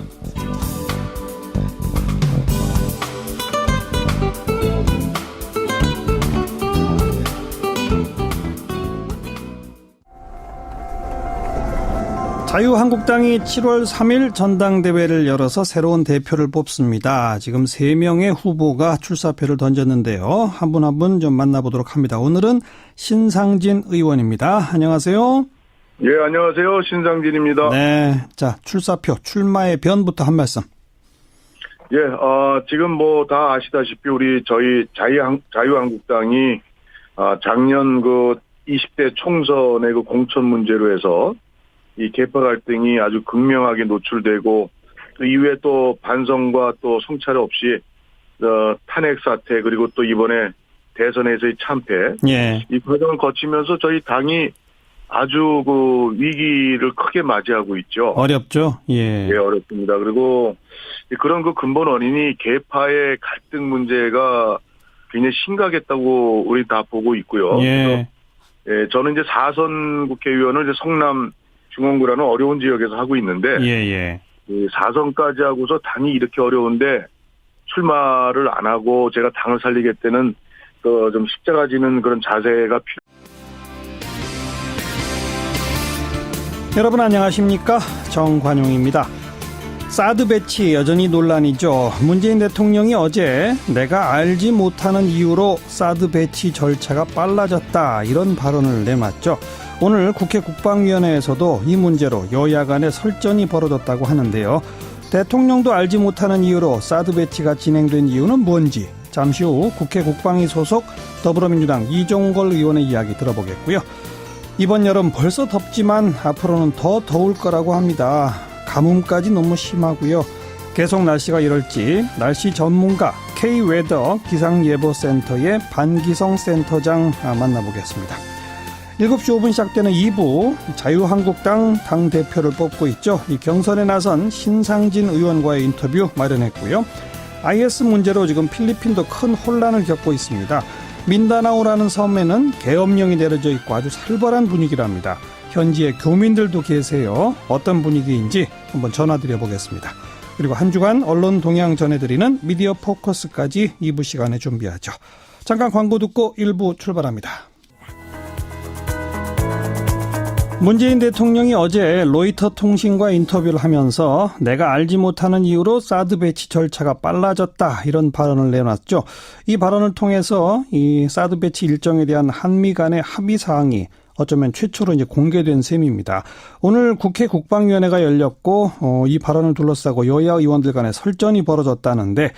자유한국당이 7월 3일 전당대회를 열어서 새로운 대표를 뽑습니다. 지금 3명의 후보가 출사표를 던졌는데요. 한 분 한 분 좀 만나보도록 합니다. 오늘은 신상진 의원입니다. 안녕하세요. 예, 안녕하세요. 신상진입니다. 네. 자, 출사표, 출마의 변부터 한 말씀. 예, 지금 뭐 다 아시다시피 저희 자유한국당이 작년 그 20대 총선의 그 공천 문제로 해서 이 계파 갈등이 아주 극명하게 노출되고 그 이후에 또 반성과 또 성찰 없이 탄핵 사태 그리고 또 이번에 대선에서의 참패 이 과정을 거치면서 저희 당이 아주 그 위기를 크게 맞이하고 있죠. 어렵죠. 예, 어렵습니다. 그리고 그런 그 근본 원인이 계파의 갈등 문제가 굉장히 심각했다고 우리 다 보고 있고요. 그래서 저는 이제 4선 국회의원을 이제 성남 중원구라는 어려운 지역에서 하고 있는데 4선까지 하고서 당이 이렇게 어려운데 출마를 안 하고 제가 당을 살리겠다는 좀 십자가 지는 그런 자세가 여러분 안녕하십니까? 정관용입니다. 사드 배치 여전히 논란이죠. 문재인 대통령이 어제 내가 알지 못하는 이유로 사드 배치 절차가 빨라졌다 이런 발언을 내놨죠. 오늘 국회 국방위원회에서도 이 문제로 여야 간에 설전이 벌어졌다고 하는데요. 대통령도 알지 못하는 이유로 사드 배치가 진행된 이유는 뭔지 잠시 후 국회 국방위 소속 더불어민주당 이종걸 의원의 이야기 들어보겠고요. 이번 여름 벌써 덥지만 앞으로는 더 더울 거라고 합니다. 가뭄까지 너무 심하고요. 계속 날씨가 이럴지 날씨 전문가 K-웨더 기상예보센터의 반기성 센터장 만나보겠습니다. 7시 5분 시작되는 2부 자유한국당 당대표를 뽑고 있죠. 이 경선에 나선 신상진 의원과의 인터뷰 마련했고요. IS 문제로 지금 필리핀도 큰 혼란을 겪고 있습니다. 민다나오라는 섬에는 계엄령이 내려져 있고 아주 살벌한 분위기랍니다. 현지에 교민들도 계세요. 어떤 분위기인지 한번 전화드려 보겠습니다. 그리고 한 주간 언론 동향 전해드리는 미디어 포커스까지 2부 시간에 준비하죠. 잠깐 광고 듣고 1부 출발합니다. 문재인 대통령이 어제 로이터 통신과 인터뷰를 하면서 내가 알지 못하는 이유로 사드 배치 절차가 빨라졌다 이런 발언을 내놨죠. 이 발언을 통해서 이 사드 배치 일정에 대한 한미 간의 합의 사항이 어쩌면 최초로 이제 공개된 셈입니다. 오늘 국회 국방위원회가 열렸고 이 발언을 둘러싸고 여야 의원들 간에 설전이 벌어졌다는데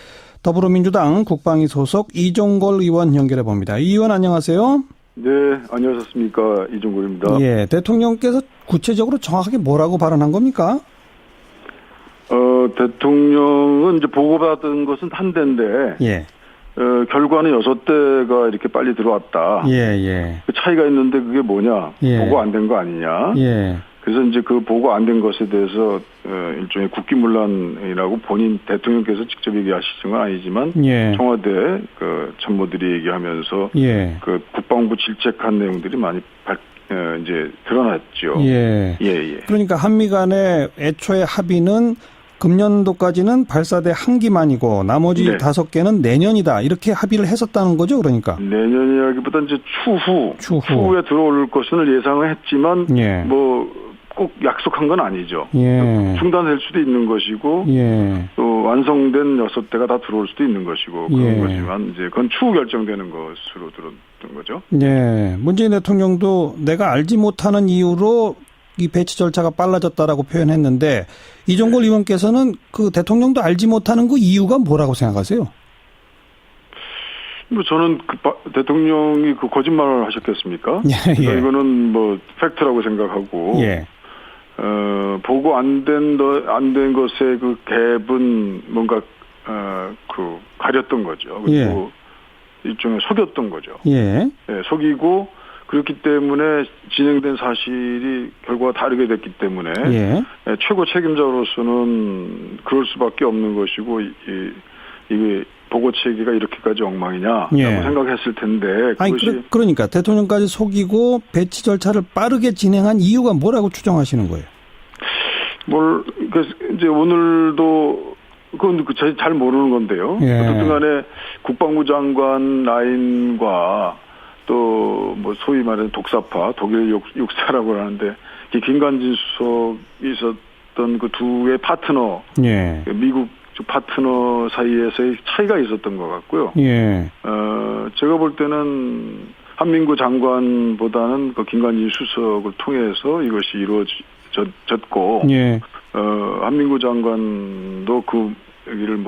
더불어민주당 국방위 소속 이종걸 의원 연결해 봅니다. 이 의원 안녕하세요. 네, 안녕하셨습니까. 이종걸입니다. 예, 대통령께서 구체적으로 정확하게 뭐라고 발언한 겁니까? 대통령은 이제 보고받은 것은 한 대인데, 예. 결과는 6대가 이렇게 빨리 들어왔다. 예. 그 차이가 있는데 그게 뭐냐? 예. 보고 안 된 거 아니냐? 예. 그래서 이제 그 보고 안 된 것에 대해서 일종의 국기문란이라고 본인 대통령께서 직접 얘기하시는 건 아니지만 예. 청와대 그 참모들이 얘기하면서 예. 그 국방부 질책한 내용들이 많이 이제 드러났죠. 예. 그러니까 한미 간의 애초에 합의는 금년도까지는 발사대 1기만이고 나머지 네. 5개는 내년이다. 이렇게 합의를 했었다는 거죠, 그러니까. 내년이라기보다 이제 추후에 들어올 것을 예상을 했지만 예. 뭐 꼭 약속한 건 아니죠. 예. 중단될 수도 있는 것이고 예. 또 완성된 6대가 다 들어올 수도 있는 것이고 그런 예. 거지만 이제 그건 추후 결정되는 것으로 들었던 거죠. 네, 문재인 대통령도 내가 알지 못하는 이유로 이 배치 절차가 빨라졌다라고 표현했는데 이종걸 의원께서는 그 대통령도 알지 못하는 그 이유가 뭐라고 생각하세요? 뭐 저는 대통령이 그 거짓말을 하셨겠습니까? 예. 이거는 뭐 팩트라고 생각하고. 예. 보고 안 된 것의 그 갭은 뭔가, 가렸던 거죠. 그리고 일종의 속였던 거죠. 예. 속이고, 그렇기 때문에 진행된 사실이 결과가 다르게 됐기 때문에, 최고 책임자로서는 그럴 수밖에 없는 것이고, 이게 보고 체계가 이렇게까지 엉망이냐라고 생각했을 텐데, 그것이. 그러니까 대통령까지 속이고 배치 절차를 빠르게 진행한 이유가 뭐라고 추정하시는 거예요? 이제 오늘도, 그건 잘 모르는 건데요. 어쨌든 간에 국방부 장관 라인과 또 뭐 소위 말하는 독사파, 독일 육사라고 하는데, 김관진 수석이 있었던 그 두의 파트너, 미국 파트너 사이에서의 차이가 있었던 것 같고요. 제가 볼 때는 한민구 장관보다는 그 김관진 수석을 통해서 이것이 이루어졌고, 한민구 장관도 그 얘기를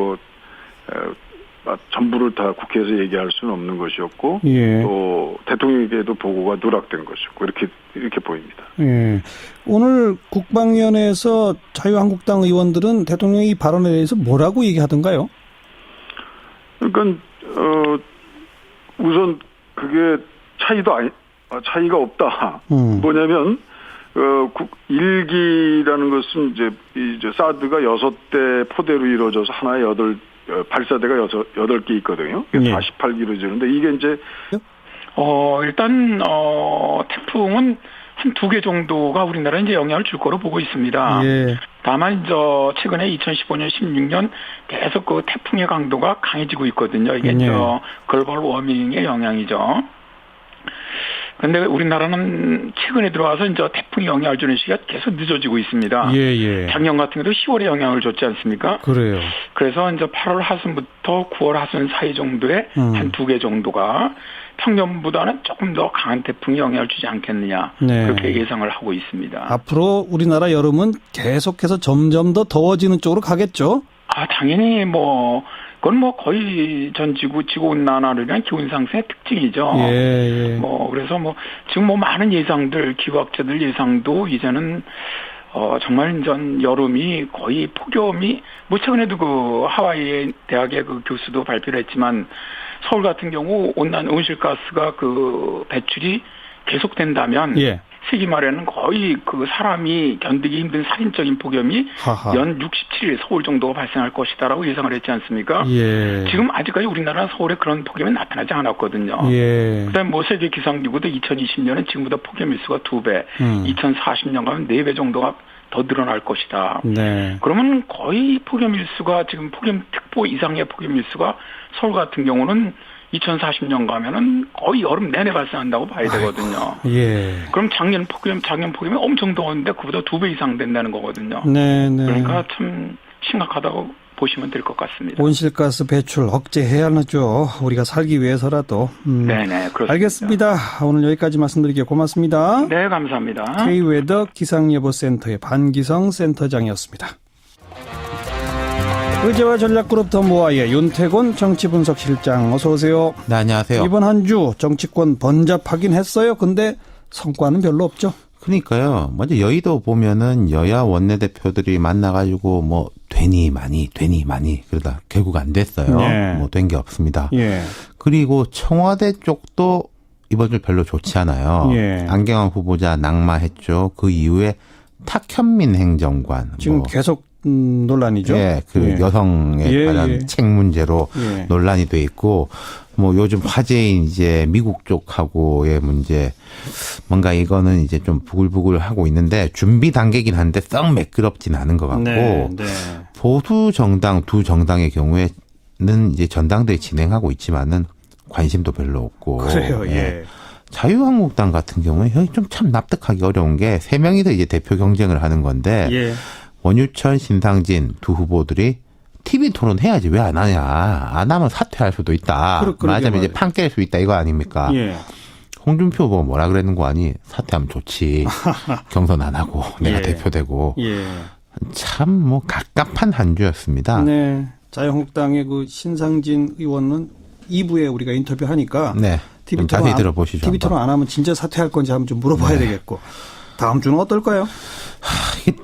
전부를 다 국회에서 얘기할 수는 없는 것이었고, 또 대통령에게도 보고가 누락된 것이었고, 이렇게 보입니다. 오늘 국방위원회에서 자유한국당 의원들은 대통령의 이 발언에 대해서 뭐라고 얘기하던가요? 그러니까 우선 그게 차이가 없다. 뭐냐면 일기라는 것은 이제 사드가 6대 포대로 이루어져서 하나에 발사대가 8개 있거든요. 48기로 이루어지는데 이게 이제 일단 태풍은 한 2개 정도가 우리나라에 이제 영향을 줄 거로 보고 있습니다. 다만 최근에 2015년, 16년 계속 그 태풍의 강도가 강해지고 있거든요. 이게 글로벌 워밍의 영향이죠. 근데 우리나라는 최근에 들어와서 이제 태풍이 영향을 주는 시기가 계속 늦어지고 있습니다. 작년 같은 경우도 10월에 영향을 줬지 않습니까? 그래요. 그래서 이제 8월 하순부터 9월 하순 사이 정도에 한 2개 정도가 평년보다는 조금 더 강한 태풍이 영향을 주지 않겠느냐. 그렇게 예상을 하고 있습니다. 앞으로 우리나라 여름은 계속해서 점점 더 더워지는 쪽으로 가겠죠? 당연히 그건 뭐 거의 전 지구온난화를 위한 기온 상승의 특징이죠. 그래서 지금 많은 예상들, 기후학자들 예상도 이제는 정말 전 여름이 거의 폭염이 최근에도 그 하와이 대학의 그 교수도 발표를 했지만 서울 같은 경우 온실가스가 그 배출이 계속된다면 세기 말에는 거의 그 사람이 견디기 힘든 살인적인 폭염이 연 67일 서울 정도가 발생할 것이다라고 예상을 했지 않습니까? 지금 아직까지 우리나라 서울에 그런 폭염이 나타나지 않았거든요. 그다음에 세계 기상기구도 2020년은 지금보다 폭염 일수가 2배, 2040년 가면 4배 정도가 더 늘어날 것이다. 그러면 거의 폭염 일수가 지금 폭염특보 이상의 폭염 일수가 서울 같은 경우는 2040년 가면은 거의 여름 내내 발생한다고 봐야 되거든요. 그럼 작년 폭염이 엄청 더웠는데 그보다 2배 이상 된다는 거거든요. 그러니까 참 심각하다고 보시면 될 것 같습니다. 온실가스 배출 억제해야죠. 우리가 살기 위해서라도. 네네, 그렇습니다. 알겠습니다. 오늘 여기까지 말씀드리게 고맙습니다. 네, 감사합니다. K웨더 기상예보센터의 반기성 센터장이었습니다. 의제와 전략그룹 더모아의 윤태곤 정치분석실장 어서 오세요. 네, 안녕하세요. 이번 한 주 정치권 번잡하긴 했어요. 근데 성과는 별로 없죠. 그러니까요. 먼저 여의도 보면은 여야 원내대표들이 만나가지고 되니 많이 그러다 결국 안 됐어요. 된 게 없습니다. 그리고 청와대 쪽도 이번 주 별로 좋지 않아요. 안경환 후보자 낙마했죠. 그 이후에 탁현민 행정관 지금 계속 논란이죠. 여성에 관한 책 문제로 논란이 돼 있고, 요즘 화제인 이제 미국 쪽하고의 문제, 뭔가 이거는 이제 좀 부글부글 하고 있는데, 준비 단계긴 한데 썩 매끄럽진 않은 것 같고, 보수 정당 두 정당의 경우에는 이제 전당대회 진행하고 있지만은 관심도 별로 없고. 그래요, 자유한국당 같은 경우에 여기 좀 참 납득하기 어려운 게 3명이서 이제 대표 경쟁을 하는 건데, 원유철, 신상진 두 후보들이 TV 토론 해야지 왜 안 하냐. 안 하면 사퇴할 수도 있다. 말하자면 이제 판 깰 수 있다 이거 아닙니까? 홍준표 후보가 뭐라 그랬는 거 아니? 사퇴하면 좋지. 경선 안 하고 내가 대표되고. 참 갑갑한 한 주였습니다. 자유한국당의 그 신상진 의원은 2부에 우리가 인터뷰하니까 TV 자세히 들어보시죠. TV 토론 안 하면 진짜 사퇴할 건지 한번 좀 물어봐야 되겠고. 다음 주는 어떨까요?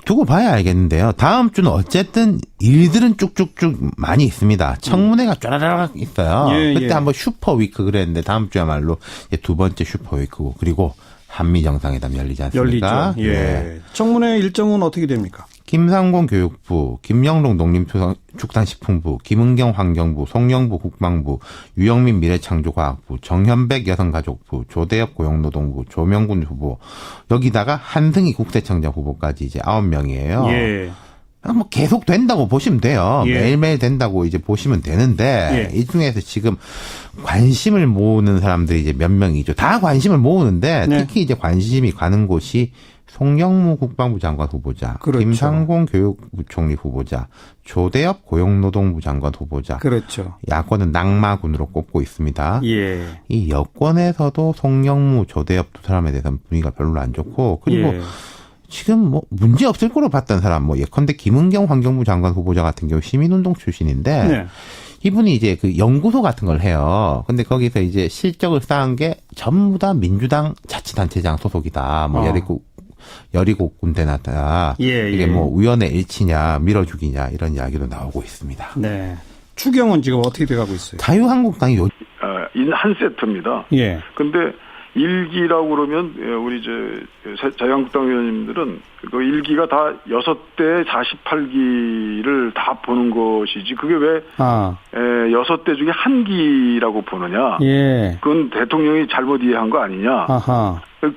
두고 봐야 알겠는데요. 다음 주는 어쨌든 일들은 쭉쭉쭉 많이 있습니다. 청문회가 쫘라락 있어요. 그때 한번 슈퍼위크 그랬는데 다음 주야말로 두 번째 슈퍼위크고, 그리고 한미 정상회담 열리지 않습니까? 열리죠. 청문회 일정은 어떻게 됩니까? 김상곤 교육부, 김영록 농림축산식품부, 김은경 환경부, 송영부 국방부, 유영민 미래창조과학부, 정현백 여성가족부, 조대엽 고용노동부, 조명군 후보, 여기다가 한승희 국세청장 후보까지 이제 9명이에요. 계속 된다고 보시면 돼요. 매일매일 된다고 이제 보시면 되는데, 이 중에서 지금 관심을 모으는 사람들이 이제 몇 명이죠. 다 관심을 모으는데, 특히 이제 관심이 가는 곳이 송영무 국방부 장관 후보자, 김상곤 교육부총리 후보자, 조대엽 고용노동부 장관 후보자. 야권은 낙마군으로 꼽고 있습니다. 이 여권에서도 송영무, 조대엽 두 사람에 대해서는 분위기가 별로 안 좋고, 그리고 지금 문제 없을 거로 봤던 사람, 예컨대 김은경 환경부 장관 후보자 같은 경우 시민운동 출신인데, 이분이 이제 그 연구소 같은 걸 해요. 근데 거기서 이제 실적을 쌓은 게 전부 다 민주당 자치단체장 소속이다. 여리고 군대 나다. 이게 우연의 일치냐, 밀어주기냐, 이런 이야기도 나오고 있습니다. 추경은 지금 어떻게 돼가고 있어요? 자유한국당이 한 세트입니다. 근데 일기라고 그러면 우리 자유한국당 의원님들은 그 일기가 다 6대 48기를 다 보는 것이지, 그게 왜 6대 중에 한 기라고 보느냐? 그건 대통령이 잘못 이해한 거 아니냐?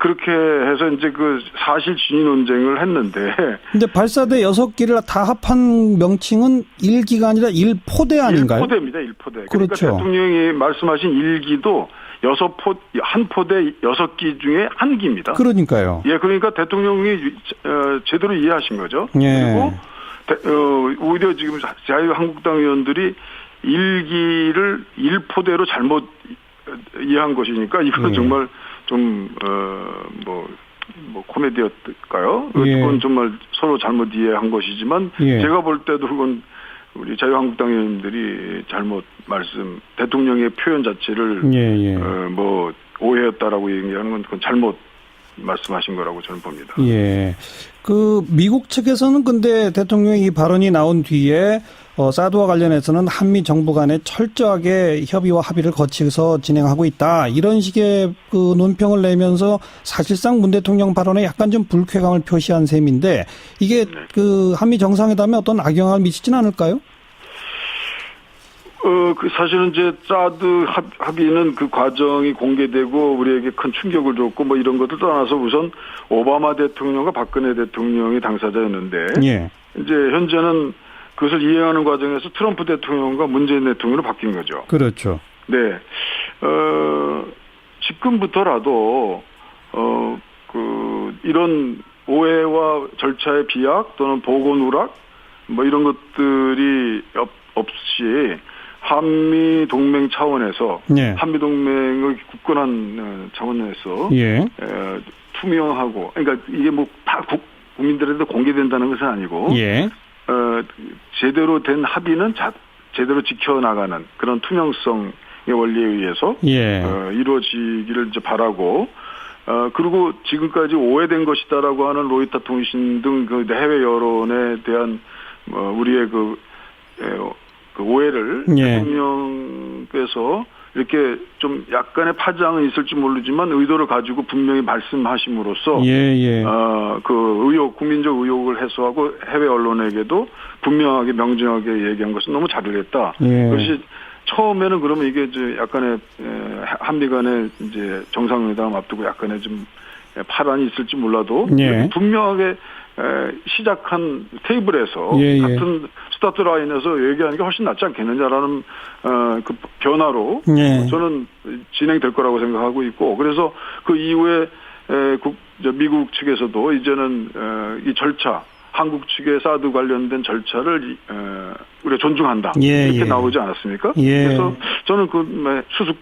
그렇게 해서 이제 그 사실 진위 논쟁을 했는데. 근데 발사대 6기를 다 합한 명칭은 1기가 아니라 1포대 아닌가요? 1포대입니다. 1포대. 그러니까 대통령이 말씀하신 1기도 한 포대 6기 중에 한 기입니다. 그러니까요. 그러니까 대통령이 제대로 이해하신 거죠. 그리고 오히려 지금 자유한국당 의원들이 1기를 1포대로 잘못 이해한 것이니까 이건 정말 좀 코미디였을까요? 그건 정말 서로 잘못 이해한 것이지만 제가 볼 때도 그건 우리 자유한국당 의원님들이 잘못 대통령의 표현 자체를 뭐 오해였다라고 얘기하는 건 그건 잘못 말씀하신 거라고 저는 봅니다. 예. 그 미국 측에서는 근데 대통령의 이 발언이 나온 뒤에 사드와 관련해서는 한미 정부 간에 철저하게 협의와 합의를 거쳐서 진행하고 있다. 이런 식의 그 논평을 내면서 사실상 문 대통령 발언에 약간 좀 불쾌감을 표시한 셈인데 이게 그 한미 정상회담에 어떤 악영향을 미치지는 않을까요? 그 사실은 이제 사드 합의는 그 과정이 공개되고 우리에게 큰 충격을 줬고 뭐 이런 것들 떠나서 우선 오바마 대통령과 박근혜 대통령이 당사자였는데 이제 현재는 그것을 이행하는 과정에서 트럼프 대통령과 문재인 대통령으로 바뀐 거죠. 그렇죠. 네. 지금부터라도 이런 오해와 절차의 비약 또는 보고 누락 뭐 이런 것들이 없이 한미 동맹 차원에서 한미 동맹의 굳건한 차원에서 투명하고 그러니까 이게 뭐 다 국민들한테 공개된다는 것은 아니고 제대로 된 합의는 제대로 지켜나가는 그런 투명성의 원리에 의해서 이루어지기를 이제 바라고 그리고 지금까지 오해된 것이다라고 하는 로이터 통신 등 그 해외 여론에 대한 우리의 그 오해를 대통령께서 이렇게 좀 약간의 파장은 있을지 모르지만 의도를 가지고 분명히 말씀하심으로써 그 의혹, 국민적 의혹을 해소하고 해외 언론에게도 분명하게 명정하게 얘기한 것은 너무 잘을 했다. 그것이 처음에는 그러면 이게 이제 약간의 한미 간의 이제 정상회담 앞두고 약간의 좀 파란이 있을지 몰라도 분명하게 시작한 테이블에서 같은 스타트 라인에서 얘기하는 게 훨씬 낫지 않겠느냐라는 그 변화로 저는 진행될 거라고 생각하고 있고 그래서 그 이후에 미국 측에서도 이제는 이 절차 한국 측의 사드 관련된 절차를 우리가 존중한다 이렇게 나오지 않았습니까? 그래서 저는 그 수습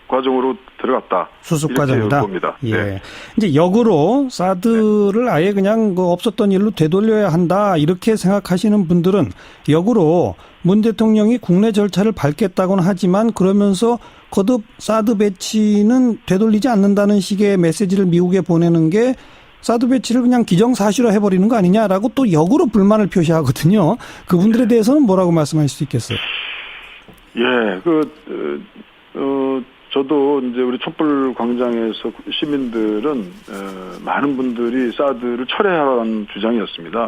과정으로 들어갔다. 수습 과정이다. 봅니다. 이제 역으로 사드를 아예 그냥 그 없었던 일로 되돌려야 한다 이렇게 생각하시는 분들은 역으로 문 대통령이 국내 절차를 밟겠다고는 하지만 그러면서 거듭 사드 배치는 되돌리지 않는다는 식의 메시지를 미국에 보내는 게 사드 배치를 그냥 기정사실화 해버리는 거 아니냐라고 또 역으로 불만을 표시하거든요. 그분들에 대해서는 뭐라고 말씀하실 수 있겠어요? 저도 이제 우리 촛불 광장에서 시민들은 많은 분들이 사드를 철회하라는 주장이었습니다.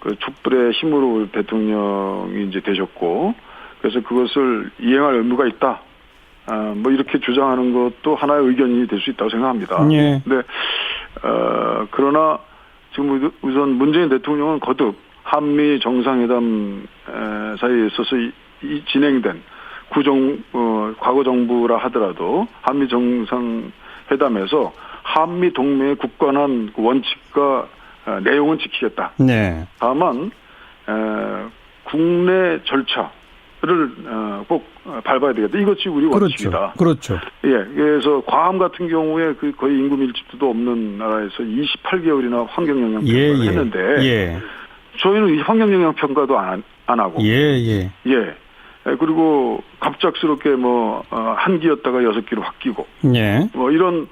그 촛불의 힘으로 대통령이 이제 되셨고 그래서 그것을 이행할 의무가 있다. 뭐 이렇게 주장하는 것도 하나의 의견이 될 수 있다고 생각합니다. 근데 그러나 지금 우선 문재인 대통령은 거듭 한미 정상회담 사이에 있어서 이 진행된 과거 정부라 하더라도 한미 정상회담에서 한미 동맹의 굳건한 원칙과 내용은 지키겠다. 다만 국내 절차를 꼭 밟아야 되겠다. 이것이 우리 원칙이다. 그렇죠. 그래서 괌 같은 경우에 그 거의 인구 밀집도도 없는 나라에서 28개월이나 환경 영향 평가를 했는데 저희는 이 환경 영향 평가도 안 하고 그리고 갑작스럽게 한 기였다가 6기로 바뀌고 뭐 이런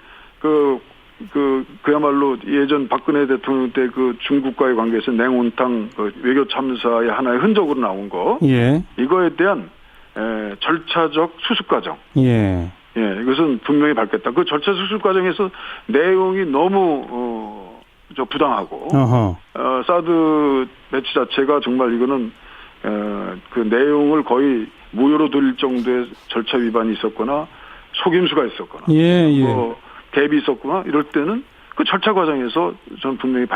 그야말로 예전 박근혜 대통령 때 그 중국과의 관계에서 냉온탕 외교 참사의 하나의 흔적으로 나온 거 이거에 대한 절차적 수습 과정 이것은 분명히 밟겠다. 그 절차 수습 과정에서 내용이 너무 부당하고 사드 배치 자체가 정말 이거는 그 내용을 거의 무효로 돌릴 정도의 절차 위반이 있었거나 속임수가 있었거나 뭐 갭이 있었거나 이럴 때는 그 절차 과정에서 저는 분명히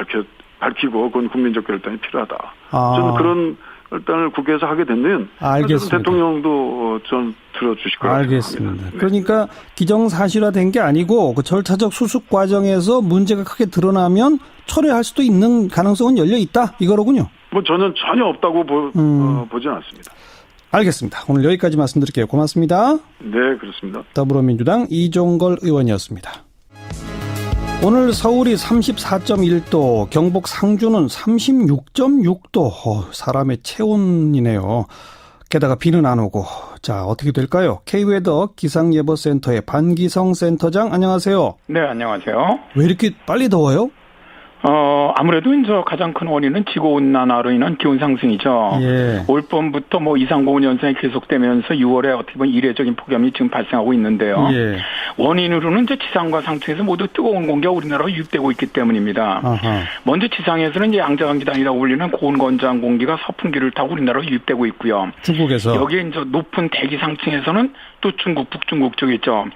밝히고 그건 국민적 결단이 필요하다. 저는 그런 결단을 국회에서 하게 되면 대통령도 전 들어주실 거라고 생각합니다. 그러니까 기정사실화된 게 아니고 그 절차적 수습 과정에서 문제가 크게 드러나면 철회할 수도 있는 가능성은 열려 있다 이거로군요. 뭐 저는 전혀 없다고 보진 않습니다. 알겠습니다. 오늘 여기까지 말씀드릴게요. 고맙습니다. 네, 그렇습니다. 더불어민주당 이종걸 의원이었습니다. 오늘 서울이 34.1도, 경북 상주는 36.6도. 사람의 체온이네요. 게다가 비는 안 오고. 자, 어떻게 될까요? K웨더 기상예보센터의 반기성 센터장, 안녕하세요. 네, 안녕하세요. 왜 이렇게 빨리 더워요? 아무래도 이제 가장 큰 원인은 지구온난화로 인한 기온 상승이죠. 예. 올 봄부터 이상고온 현상이 계속되면서 6월에 어떻게 보면 이례적인 폭염이 지금 발생하고 있는데요. 예. 원인으로는 이제 지상과 상층에서 모두 뜨거운 공기가 우리나라로 유입되고 있기 때문입니다. 아하. 먼저 지상에서는 이제 양자강기단이라고 불리는 고온 건조한 공기가 서풍기를 타고 우리나라로 유입되고 있고요. 중국에서. 여기에 이제 높은 대기 상층에서는 또 중국, 북중국 쪽에 있죠.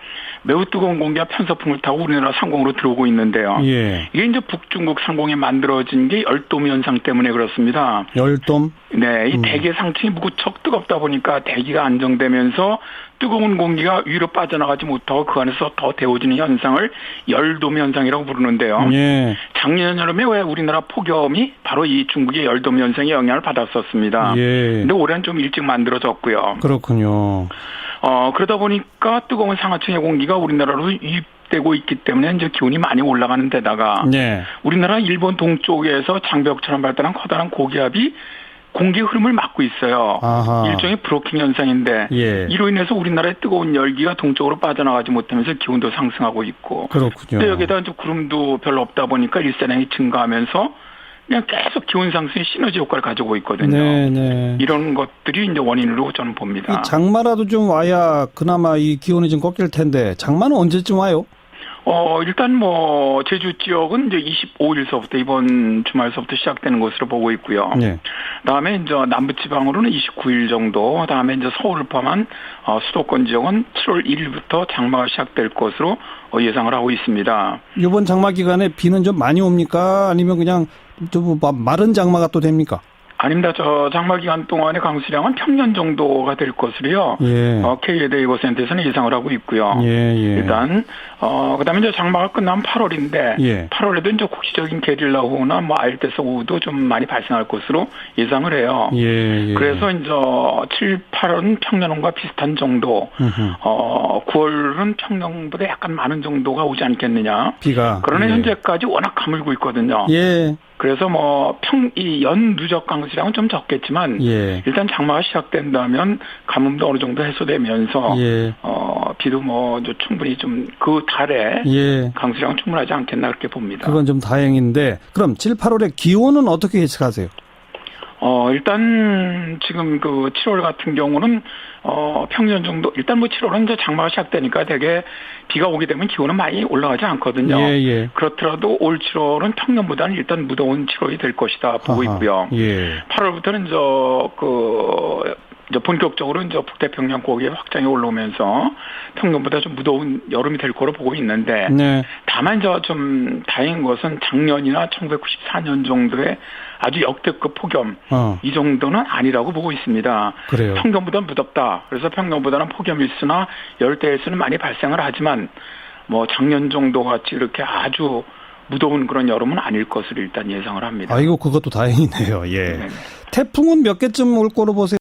매우 뜨거운 공기가 편서풍을 타고 우리나라 상공으로 들어오고 있는데요. 예. 이게 이제 북중국 상공에 만들어진 게 열돔 현상 때문에 그렇습니다. 열돔? 네, 이 대기 상층이 무척 뜨겁다 보니까 대기가 안정되면서 뜨거운 공기가 위로 빠져나가지 못하고 그 안에서 더 데워지는 현상을 열돔 현상이라고 부르는데요. 예. 작년 여름에 왜 우리나라 폭염이 바로 이 중국의 열돔 현상에 영향을 받았었습니다. 예. 근데 올해는 좀 일찍 만들어졌고요. 그렇군요. 그러다 보니까 뜨거운 상하층의 공기가 우리나라로 유입되고 있기 때문에 이제 기온이 많이 올라가는 데다가 네. 우리나라 일본 동쪽에서 장벽처럼 발달한 커다란 고기압이 공기 흐름을 막고 있어요. 아하. 일종의 브로킹 현상인데 예. 이로 인해서 우리나라의 뜨거운 열기가 동쪽으로 빠져나가지 못하면서 기온도 상승하고 있고 그렇군요. 또 여기다 이제 구름도 별로 없다 보니까 일산량이 증가하면서 그냥 계속 기온 상승의 시너지 효과를 가지고 있거든요. 네네. 이런 것들이 이제 원인으로 저는 봅니다. 이 장마라도 좀 와야 그나마 이 기온이 좀 꺾일 텐데 장마는 언제쯤 와요? 일단 제주 지역은 이제 25일서부터 이번 주말서부터 시작되는 것으로 보고 있고요. 네. 다음에 이제 남부지방으로는 29일 정도, 다음에 이제 서울을 포함한 수도권 지역은 7월 1일부터 장마가 시작될 것으로 예상을 하고 있습니다. 이번 장마 기간에 비는 좀 많이 옵니까? 아니면 그냥 좀 마른 장마가 또 됩니까? 아닙니다. 장마 기간 동안의 강수량은 평년 정도가 될 것으로요. 예. K웨더 예보센터에서는 예상을 하고 있고요. 예. 일단 그다음에 이제 장마가 끝나면 8월인데 예. 8월에도 이제 국지적인 게릴라호우나 아열대성 호우도 좀 많이 발생할 것으로 예상을 해요. 예. 그래서 이제 7, 8월은 평년온과 비슷한 정도. 9월은 평년보다 약간 많은 정도가 오지 않겠느냐. 비가. 그러나 예. 현재까지 워낙 가물고 있거든요. 예. 그래서 이 연 누적 강수량은 좀 적겠지만 예. 일단 장마가 시작된다면 가뭄도 어느 정도 해소되면서 예. 비도 충분히 좀 그 달에 예. 강수량은 충분하지 않겠나 그렇게 봅니다. 그건 좀 다행인데 그럼 7, 8월에 기온은 어떻게 예측하세요? 일단 지금 7월 같은 경우는 평년 정도 일단 7월은 이제 장마가 시작되니까 되게 비가 오게 되면 기온은 많이 올라가지 않거든요. 예. 그렇더라도 올 7월은 평년보다는 일단 무더운 7월이 될 것이다 보고 있고요. 예. 8월부터는 이제 본격적으로 이제 북태평양 고기의 확장이 올라오면서 평년보다 좀 무더운 여름이 될 거로 보고 있는데 네. 다만 좀 다행인 것은 작년이나 1994년 정도의 아주 역대급 폭염 이 정도는 아니라고 보고 있습니다. 그래요. 평년보다 무덥다. 그래서 평년보다는 폭염일수나 열대일수는 많이 발생을 하지만 작년 정도 같이 이렇게 아주 무더운 그런 여름은 아닐 것으로 일단 예상을 합니다. 아이고 그것도 다행이네요. 예. 네. 태풍은 몇 개쯤 올 거로 보세요?